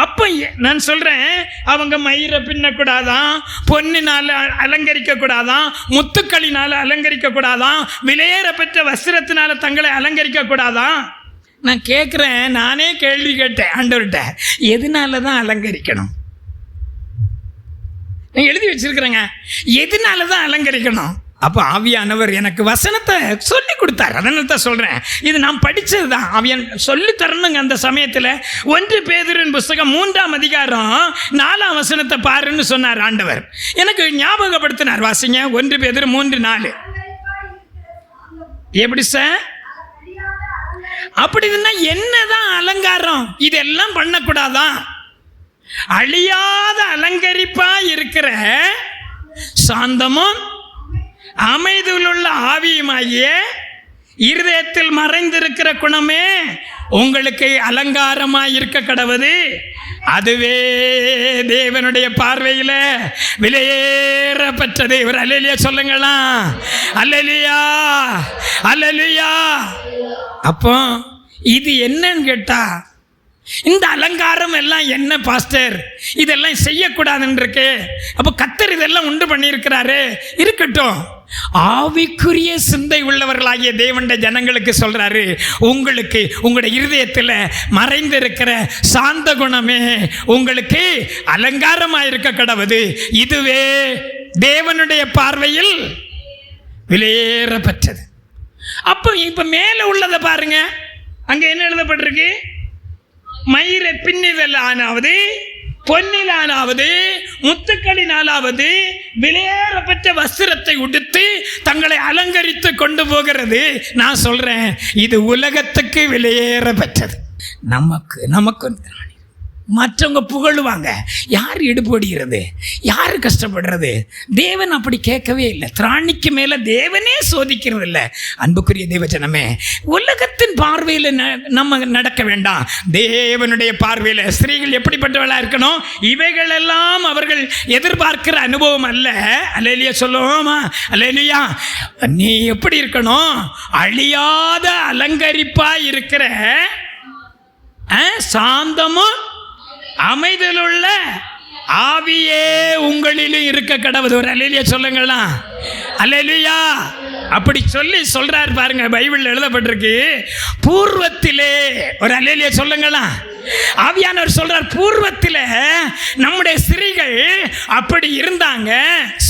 அப்ப நான் சொல்றேன், அவங்க மயிரை பின்னக்கூடாதான், பொன்னினால அலங்கரிக்க கூடாதான், முத்துக்களினால அலங்கரிக்க கூடாதான், கூடாதான்? விலையேற பெற்ற வஸ்திரத்தினால தங்களை அலங்கரிக்க கூடாதான்? நான் கேட்குறேன், நானே கேள்வி கேட்டேன் ஆண்டவர்கிட்ட, எதனால தான் அலங்கரிக்கணும்? நான் எழுதி வச்சிருக்கிறேங்க, எதனால தான் அலங்கரிக்கணும்? அப்போ ஆவியானவர் எனக்கு வசனத்தை சொல்லி கொடுத்தார். அதனால தான் சொல்கிறேன், இது நான் படித்தது தான். ஆவியான் சொல்லி தரணுங்க. அந்த சமயத்தில் 1 பேதுருவின் புஸ்தகம் 3ஆம் அதிகாரம் 4ஆம் வசனத்தை பாருன்னு சொன்னார் ஆண்டவர். எனக்கு ஞாபகப்படுத்தினார். வாசிங்க, 1 பேதுரு 3:4. எப்படி சார்? அப்படின்னா என்னதான் அலங்காரம்? இதெல்லாம் பண்ணக்கூடாதான்? அழியாத அலங்கரிப்பா இருக்கிற சாந்தமும் அமைதியுள்ள ஆவியுமாகிய இருதயத்தில் மறைந்திருக்கிற குணமே உங்களுக்கு அலங்காரமாய் இருக்க கடவுது. அதுவே தேவனுடைய பார்வையில் விலையேறப்பட்டது. ஒரு அல்லேலூயா சொல்லுங்களா? அல்லேலூயா, அல்லேலூயா. அப்போ இது என்னன்னு கேட்டா, இந்த அலங்காரம் எல்லாம் என்ன பாஸ்டர், இதெல்லாம் செய்யக்கூடாதுன்னு இருக்கு. அப்போ கர்த்தர் இதெல்லாம் உண்டு பண்ணியிருக்கிறாரு. இருக்கட்டும், ஆவிக்குரிய சிந்தை உள்ளவர்களாகிய தேவனுடைய ஜனங்களுக்கு சொல்றாரு, உங்களுக்கு உங்களுடைய இருதயத்தில் மறைந்திருக்கிற சாந்த குணமே உங்களுக்கு அலங்காரமாக இருக்க கடவுது. இதுவே தேவனுடைய பார்வையில் விலையேறப்பட்டது. அப்போ இப்ப மேல உள்ளதை பாருங்க, அங்க என்ன எழுதப்பட்டிருக்கு? மயிர பின்னிதலானாவது, பொன்னிலானாவது, முத்துக்களினாலாவது விலையேறப்பட்ட வஸ்திரத்தை உடுத்து தங்களை அலங்கரித்து கொண்டு போகிறது. நான் சொல்றேன், இது உலகத்துக்கு விலையேறப்பட்டது. நமக்கு மற்றவங்க புகழுவாங்க, யார் இடுபடுகிறது, யார் கஷ்டப்படுறது? தேவன் அப்படி கேட்கவே இல்லை. திராணிக்கு மேல தேவனே சோதிக்கிறது இல்லை. அன்புக்குரிய தேவஜனமே, உலகத்தின் பார்வையில் நம்ம நடக்க வேண்டாம். தேவனுடைய பார்வையில் ஸ்திரீகள் எப்படிப்பட்டவளா இருக்கணும்? இவைகள் எல்லாம் அவர்கள் எதிர்பார்க்கிற அனுபவம் அல்ல. அல்லேலூயா சொல்லுவோமா? அல்லேலூயா. நீ எப்படி இருக்கணும்? அழியாத அலங்கரிப்பா இருக்கிற சாந்தமும் அமைதலுள்ள ஆவியே உங்களிலும் இருக்க கடவுது. ஒரு அல்லேலூயா சொல்லுங்களா? அல்லேலூயா. அப்படி சொல்றார் பாருங்க, பைபிள்ல எழுதப்பட்டிருக்கு. பூர்வத்திலே, ஒரு அல்லேலூயா சொல்லுங்களா? ஆவியானவர் சொல்றார், பூர்வத்தில் நம்முடைய ஸ்திரீகள் அப்படி இருந்தாங்க.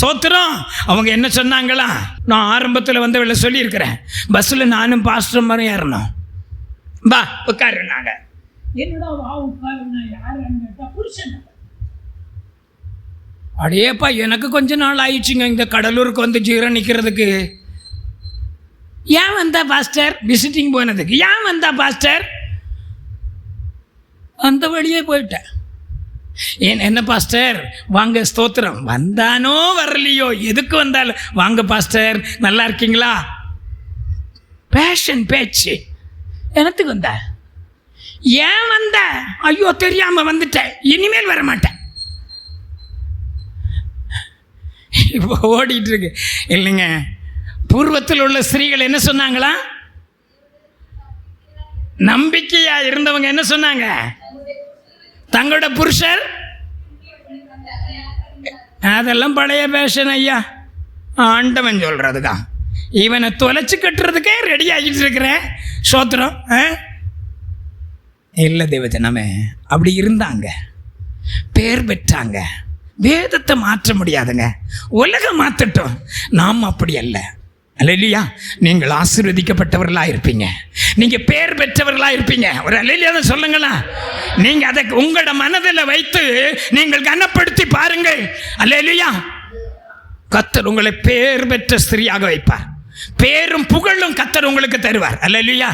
சோத்திரம். அவங்க என்ன சொன்னாங்களா? நான் ஆரம்பத்தில் வந்து சொல்லியிருக்கிறேன், பஸ்ஸில் நானும் பாஸ்டரும் ஏறணும், பா உட்காருனாங்க. என்னடா வா உட்காருனா? யாருன்னு கேட்டா புருஷன். அடேப்பா, எனக்கு கொஞ்ச நாள் ஆயிடுச்சுங்க இந்த கடலூருக்கு வந்து ஜீரணிக்கிறதுக்கு. ஏன் வந்தா பாஸ்டர்? விசிட்டிங் போனதுக்கு. ஏன் வந்தா பாஸ்டர்? அந்த வழியே போயிட்டேன். என்ன பாஸ்டர்? வாங்க ஸ்தோத்திரம். வந்தானோ வரலையோ, எதுக்கு வந்தாலும் வாங்க பாஸ்டர், நல்லா இருக்கீங்களா? பேஷன் பேச்சு. எனத்துக்கு வந்த? ஏன் வந்த? ஐயோ தெரியாம வந்துட்டேன், இனிமேல் வர மாட்டேன். இப்போ ஓடிட்டு இருக்கு இல்லைங்க. பூர்வத்தில் உள்ள ஸ்திரீகள் என்ன சொன்னாங்களா? நம்பிக்கையா இருந்தவங்க என்ன சொன்னாங்க? தங்களோட புருஷர். அதெல்லாம் பழைய பேஷன் ஐயா. ஆண்டவன் சொல்றதுதான். இவனை தொலைச்சு கட்டுறதுக்கே ரெடி ஆகிட்டு இருக்கிறேன். சோத்திரம். இல்லை தேவஜனமே, அப்படி இருந்தாங்க, பேர் பெற்றாங்க. வேதத்தை மாற்ற முடியாதுங்க, உலகம் மாற்றட்டும். நாம் அப்படி அல்ல. அல்லேலூயா. நீங்கள் ஆசீர்வதிக்கப்பட்டவர்களாக இருப்பீங்க, நீங்கள் பேர் பெற்றவர்களாக இருப்பீங்க. ஒரு அல்லேலூயா சொல்லுங்களா? நீங்கள் அதை உங்களோட மனதில் வைத்து நீங்கள் கனப்படுத்தி பாருங்கள். அல்லேலூயா. கர்த்தர் உங்களை பேர் பெற்ற ஸ்திரீயாக வைப்பார். பேரும் புகழும் கர்த்தர் உங்களுக்கு தருவார். அல்லேலூயா.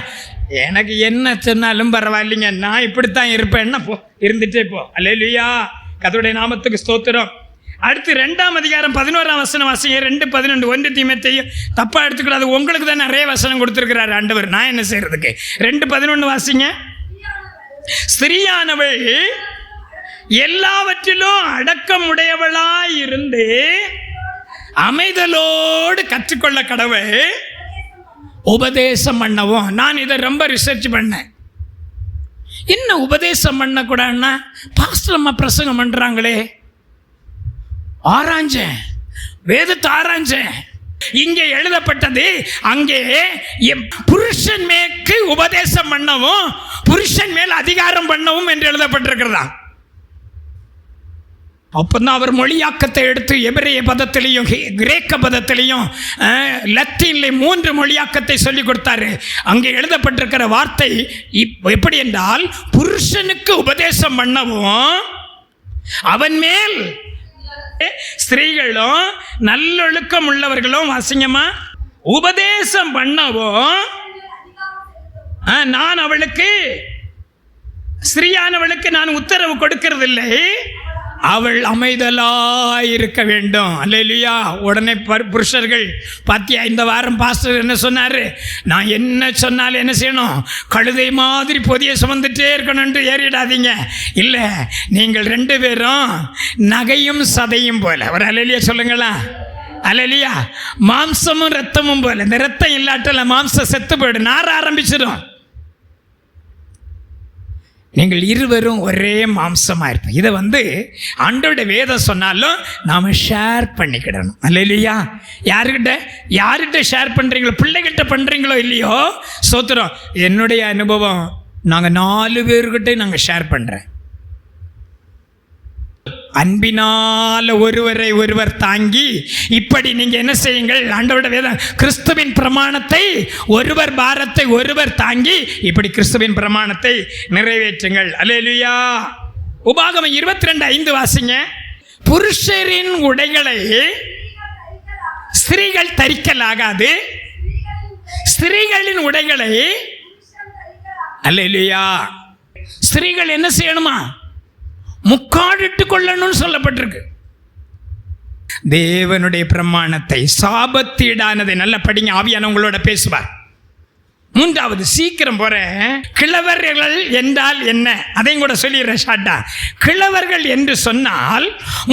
எனக்கு என்ன சொன்னாலும் பரவாயில்லைங்க, நான் இப்படித்தான் இருப்பேன்னா போ, இருந்துட்டே போ. அல்லேலூயா. கர்த்தருடைய நாமத்துக்கு ஸ்தோத்திரம். அடுத்து 2ஆம் அதிகாரம் 11ஆம் வசனம் வாசிங்க. 2:11. 1 தீமோத்தேயு தப்பா எடுத்துக்கூடாது, உங்களுக்கு தான் நிறைய வசனம் கொடுத்துருக்கிறார் ஆண்டவர், நான் என்ன செய்யறதுக்கு? 2:11 வாசிங்க. ஸ்திரீயானவள் எல்லாவற்றிலும் அடக்கமுடையவளாய் இருந்து அமைதலோடு கற்றுக்கொள்ள கடவுள் உபதேசம் பண்ணவும். நான் இதை ரொம்ப ரிசர்ச் பண்ணேன். என்ன உபதேசம் பண்ணக்கூடாதுன்னா, பாஸ்டர் அம்மா பிரசங்கம் பண்ணுறாங்களே, ஆராய்ஞ்சேன், வேதத்தை ஆராய்ஞ்சேன். இங்கே எழுதப்பட்டது அங்கே புருஷன் மேற்கு உபதேசம் பண்ணவும் புருஷன் மேல் அதிகாரம் பண்ணவும் என்று எழுதப்பட்டிருக்கிறதா. அப்பதான் அவர் மொழியாக்கத்தை எடுத்து எபிரேய பதத்திலையும் கிரேக்க பதத்திலையும் லத்தீன்ல 3 மொழியாக்கத்தை சொல்லி கொடுத்தாரு. அங்கே எழுதப்பட்டிருக்கிற வார்த்தை எப்படி என்றால், புருஷனுக்கு உபதேசம் பண்ணவும் அவன் மேல் ஸ்திரீகளும் நல்லொழுக்கம் உள்ளவர்களும் வாசிங்கம்மா உபதேசம் பண்ணவும் நான் அவளுக்கு ஸ்திரீயானவளுக்கு நான் உத்தரவு கொடுக்கிறதில்லை, அவள் அமைதலாய் இருக்க வேண்டும். அல்லேலூயா. உடனே புருஷர்கள் பாத்தியா, இந்த வாரம் பாஸ்டர் என்ன சொன்னாரு, நான் என்ன சொன்னாலும் என்ன செய்யணும், கழுதை மாதிரி பொதிய சுமந்துட்டே இருக்கணும்னு ஏறிடாதீங்க. இல்லை, நீங்கள் 2 பேரும் நகையும் சதையும் போல. ஒரு அல்லேலூயா சொல்லுங்களா. அல்லேலூயா. மாம்சமும் ரத்தமும் போல. இந்த ரத்தம் இல்லாட்டல மாம்சம் செத்து போயிடும், நார ஆரம்பிச்சிடும். நீங்கள் இருவரும் ஒரே மாம்சமாக இருப்போம். இதை ஆண்டோட வேதம் சொன்னாலும் நாம் ஷேர் பண்ணிக்கிடணும். அல்லேலூயா. யார்கிட்ட ஷேர் பண்ணுறீங்களோ, பிள்ளைகிட்ட பண்ணுறீங்களோ இல்லையோ, சோத்திரம். என்னுடைய அனுபவம், நாங்கள் 4 பேர்கிட்ட நாங்கள் ஷேர் பண்ணுறேன். அன்பினால் ஒருவரை ஒருவர் தாங்கி, இப்படி நீங்க என்ன செய்யுங்கள், ஆண்டவருடைய வேதம் கிறிஸ்துவின் பிரமாணத்தை ஒருவர் பாரத்தை ஒருவர் தாங்கி இப்படி கிறிஸ்துவின் பிரமாணத்தை நிறைவேற்றுங்கள். அல்லேலூயா. உபாகமம் 22:5 வாசிங்க. புருஷரின் உடைகளை ஸ்திரீகள் தரிக்கலாகாது, ஸ்திரீகளின் உடைகளை. அல்லேலூயா. ஸ்திரீகள் என்ன செய்யணுமா, முக்காடிட்டு கொள்ளணும்னு சொல்லப்பட்டிருக்கு. தேவனுடைய பிரமாணத்தை, சாபத்தீடானதை நல்ல படிங்க, ஆவியான உங்களோட பேசுவார். 3வது, சீக்கிரம் போற, கிழவர்கள் என்றால் என்ன, அதையும் கூட சொல்லிடுறேன் ஷார்ட்டா. கிழவர்கள் என்று சொன்னால்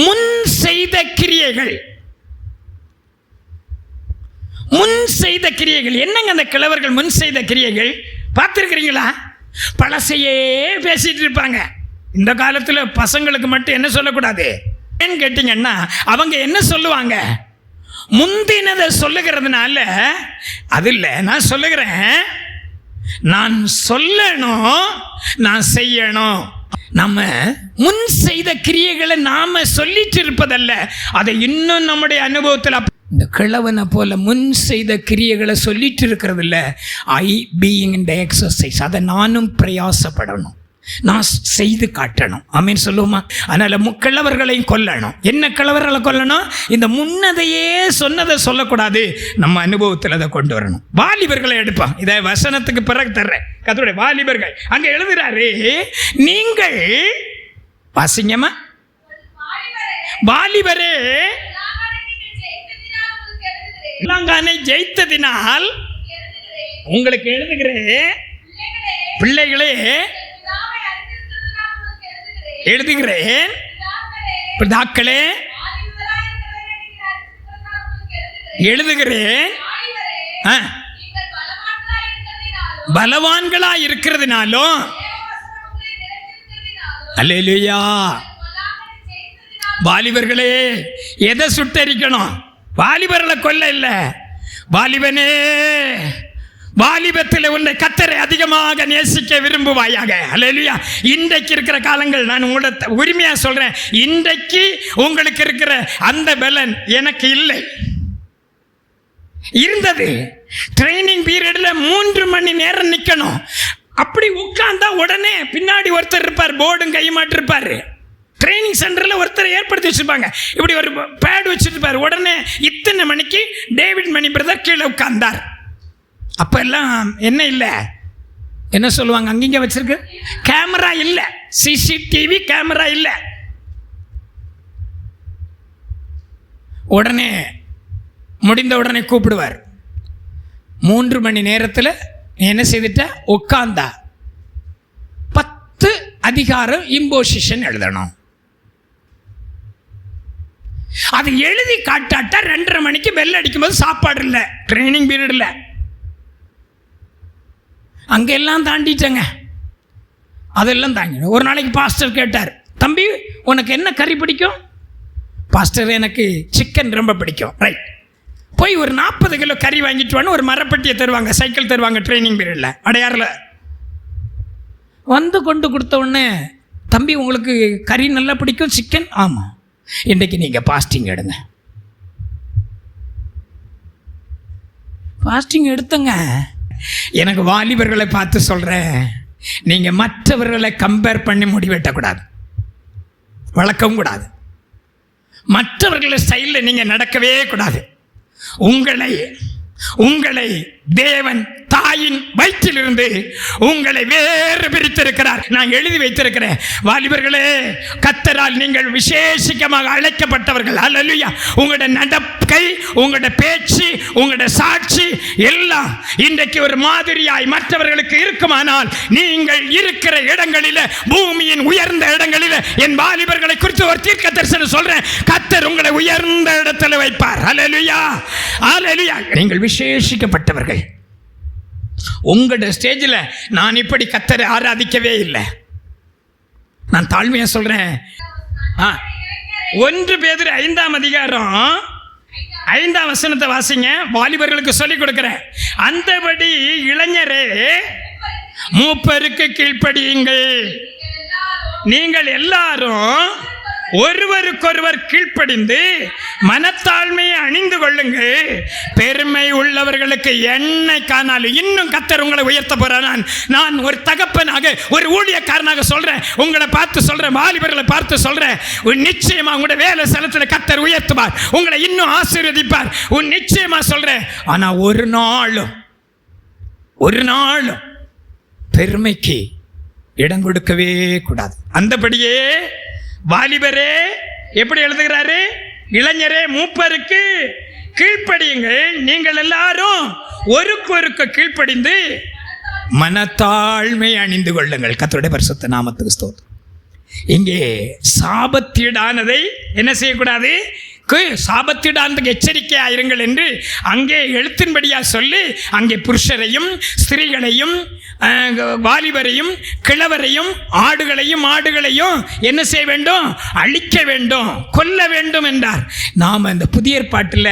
முன் செய்த கிரியைகள். முன் செய்த கிரியைகள் என்னங்க அந்த கிழவர்கள் முன் செய்த கிரியைகள்? பார்த்துருக்கிறீங்களா? பழசையே பேசிட்டு இருப்பாங்க. இந்த காலத்தில் பசங்களுக்கு மட்டும் என்ன சொல்லக்கூடாது ஏன்னு கேட்டிங்கன்னா, அவங்க என்ன சொல்லுவாங்க, முந்தினதை சொல்லுகிறதுனால அது இல்லை, நான் சொல்லுகிறேன், நான் சொல்லணும், நான் செய்யணும். நம்ம முன் செய்த கிரியைகளை நாம சொல்லிட்டு இருப்பதல்ல, அதை இன்னும் நம்முடைய அனுபவத்தில் இந்த கிழவனை போல முன் செய்த கிரியைகளை சொல்லிட்டு இருக்கிறது இல்லை. ஐ பீயிங் இன் த எக்ஸசைஸ், அதை நானும் பிரயாசப்படணும், நான் செய்து காட்டணும். ஆமீன் சொல்லுவோமா? அதனால கிழவர்களையும் கொல்லணும். என்ன கிழவர்களை கொல்லணும்? இந்த முன்னதையே சொன்னதை சொல்லக்கூடாது, நம்ம அனுபவத்தில் அதை கொண்டு வரணும். வாலிபர்களை எடுப்பான். இதை வசனத்துக்கு பிறகு தர்றேன். கர்த்தருடைய வாலிபர்கள் அங்க எழுதுறாரு, நீங்கள் வாசிங்கம்மா, வாலிபரே ஜெயித்ததினால் உங்களுக்கு எழுதுகிறேன், பிள்ளைகளே எழுதுகிறேன், பிதாக்களே எழுதுகிறேன், பலவான்களா இருக்கிறதுனாலும். அல்லேலூயா. வாலிபர்களே எதை சுட்டரிக்கணும்? வாலிபர்களை கொல்ல இல்லை. வாலிபனே, வாலிபத்தில் உன்னை கர்த்தரை அதிகமாக நேசிக்க விரும்புவாயாக. அல்லேலூயா. இன்றைக்கு இருக்கிற காலங்கள், நான் உங்களோட உரிமையா சொல்றேன், இன்றைக்கு உங்களுக்கு இருக்கிற அந்த பலன் எனக்கு இல்லை. இருந்தது ட்ரைனிங் பீரியட்ல 3 மணி நேரம் நிக்கணும். அப்படி உட்கார்ந்தா உடனே பின்னாடி ஒருத்தர் இருப்பார், போர்டும் கைமாட்டு இருப்பாரு. ட்ரைனிங் சென்டரில் ஒருத்தர் ஏற்படுத்தி வச்சுருப்பாங்க, இப்படி ஒரு பேட் வச்சுருப்பார். உடனே இத்தனை மணிக்கு டேவிட் மணி பிரதர் கீழே உட்கார்ந்தார். அப்போ எல்லாம் என்ன இல்லை, என்ன சொல்லுவாங்க, அங்கிங்க வச்சிருக்கு கேமரா இல்லை, சிசிடிவி கேமரா இல்லை. உடனே முடிந்த உடனே கூப்பிடுவார். 3 மணி நேரத்தில் என்ன செய்துட்ட, உட்கார்ந்தா 10 அதிகாரம் இம்போசிஷன் எழுதணும். அது எழுதி காட்டாட்டா 2:30 மணிக்கு பெல் அடிக்கும் போது சாப்பாடு இல்லை, ட்ரைனிங் பீரியட்ல. அங்கெல்லாம் தாண்டிட்டேங்க, அதெல்லாம் தாங்க. ஒரு நாளைக்கு பாஸ்டர் கேட்டார், தம்பி உனக்கு என்ன கறி பிடிக்கும்? பாஸ்டர் எனக்கு சிக்கன் ரொம்ப பிடிக்கும். ரைட், போய் ஒரு 40 கிலோ கறி வாங்கிட்டு வான்னு ஒரு மரப்பட்டியை தருவாங்க, சைக்கிள் தருவாங்க ட்ரைனிங் பீரியடில் அடையாறில். வந்து கொண்டு கொடுத்த உடனே, தம்பி உங்களுக்கு கறி நல்லா பிடிக்கும், சிக்கன்? ஆமாம். இன்றைக்கு நீங்கள் பாஸ்டிங் எடுங்க. பாஸ்டிங் எடுத்துங்க. எனக்கு வாலிபர்களை பார்த்து சொல்கிறேன், நீங்கள் மற்றவர்களை கம்பேர் பண்ணி முடிவெட்டக்கூடாது, வளர்க்கவும் கூடாது. மற்றவர்களை ஸ்டைலில் நீங்கள் நடக்கவே கூடாது. உங்களை தேவன் தாயின் வயிற்றிலிருந்து உங்களை வேறு பிரித்திருக்கிறார். நான் எழுதி வைத்திருக்கிறேன், வாலிபர்களே, கர்த்தரால் நீங்கள் விசேஷமாக அழைக்கப்பட்டவர்கள். அல்லேலூயா. உங்களுடைய நடக்கை, உங்களுடைய பேச்சு, உங்களுடைய சாட்சி எல்லாம் இன்றைக்கு ஒரு மாதிரியாய் மற்றவர்களுக்கு இருக்குமானால், நீங்கள் இருக்கிற இடங்களில், பூமியின் உயர்ந்த இடங்களில், என் வாலிபர்களை குறித்து ஒரு தீர்க்க தரிசனம் சொல்றேன், கர்த்தர் உங்களை உயர்ந்த இடத்துல வைப்பார். அல்லேலூயா, அல்லேலூயா. நீங்கள் விசேஷிக்கப்பட்டவர்கள். உங்களோட ஸ்டேஜில் நான் இப்படி கர்த்தரை ஆராதிக்கவே இல்லை. நான் தாழ்மையா சொல்றேன். 1 பேதுரு 5ஆம் அதிகாரம் 5ஆம் வசனத்தை வாசிங்க. வாலிபர்களுக்கு சொல்லிக் கொடுக்கிறேன். அந்தபடி இளைஞரே, மூப்பருக்கு கீழ்ப்படியுங்கள். நீங்கள் எல்லாரும் ஒருவருக்கொருவர் கீழ்ப்படிந்து மனத்தாழ்மையை அணிந்து கொள்ளுங்கள். பெருமை உள்ளவர்களுக்கு எண்ணெய் காணாலும் இன்னும் கர்த்தர் உங்களை உயர்த்த போறார். நான் ஒரு தகப்பனாக, ஒரு ஊழியக்காரனாக சொல்றேன், உங்களை பார்த்து சொல்றேன், வாலிபர்களை பார்த்து சொல்றேன், நிச்சயமா உங்களுடைய வேலை ஸ்தலத்தில் கர்த்தர் உயர்த்துவார், உங்களை இன்னும் ஆசீர்வதிப்பார், நிச்சயமா சொல்றேன். ஆனா ஒரு நாளும் பெருமைக்கு இடம் கொடுக்கவே கூடாது. அந்தபடியே வாலிபரே, எப்படி எழுதுகிறாரு? இளைஞரே, மூப்பருக்கு கீழ்ப்படியுங்கள். நீங்கள் எல்லாரும் ஒருவருக்கு கீழ்ப்படிந்து மனத்தாழ்மை அணிந்து கொள்ளுங்கள். கர்த்தருடைய பரிசுத்த நாமத்துக்கு ஸ்தோத்திரம். இங்கே சாபத்தீடானதை என்ன செய்யக்கூடாது? சாபத்தீடானதுக்கு எச்சரிக்கையாயிருங்கள் என்று அங்கே எழுத்தின்படியாக சொல்லி, அங்கே புருஷரையும் ஸ்திரீகளையும் வாலிபரையும் கிழவரையும் ஆடுகளையும் என்ன செய்ய வேண்டும்? அழிக்க வேண்டும், கொல்ல வேண்டும் என்றார். நாம் இந்த புதிய ஏற்பாட்டில்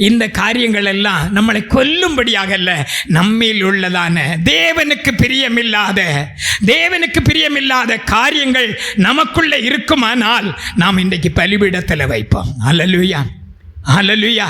இந்த காரியங்கள் எல்லாம் நம்மளை கொல்லும்படியாக அல்ல, நம்மில் உள்ளதான தேவனுக்கு பிரியமில்லாத காரியங்கள் நமக்குள்ள இருக்குமானால் நாம் இன்றைக்கு பலிபீடத்தில் வைப்போம். அல்லேலூயா, அல்லேலூயா.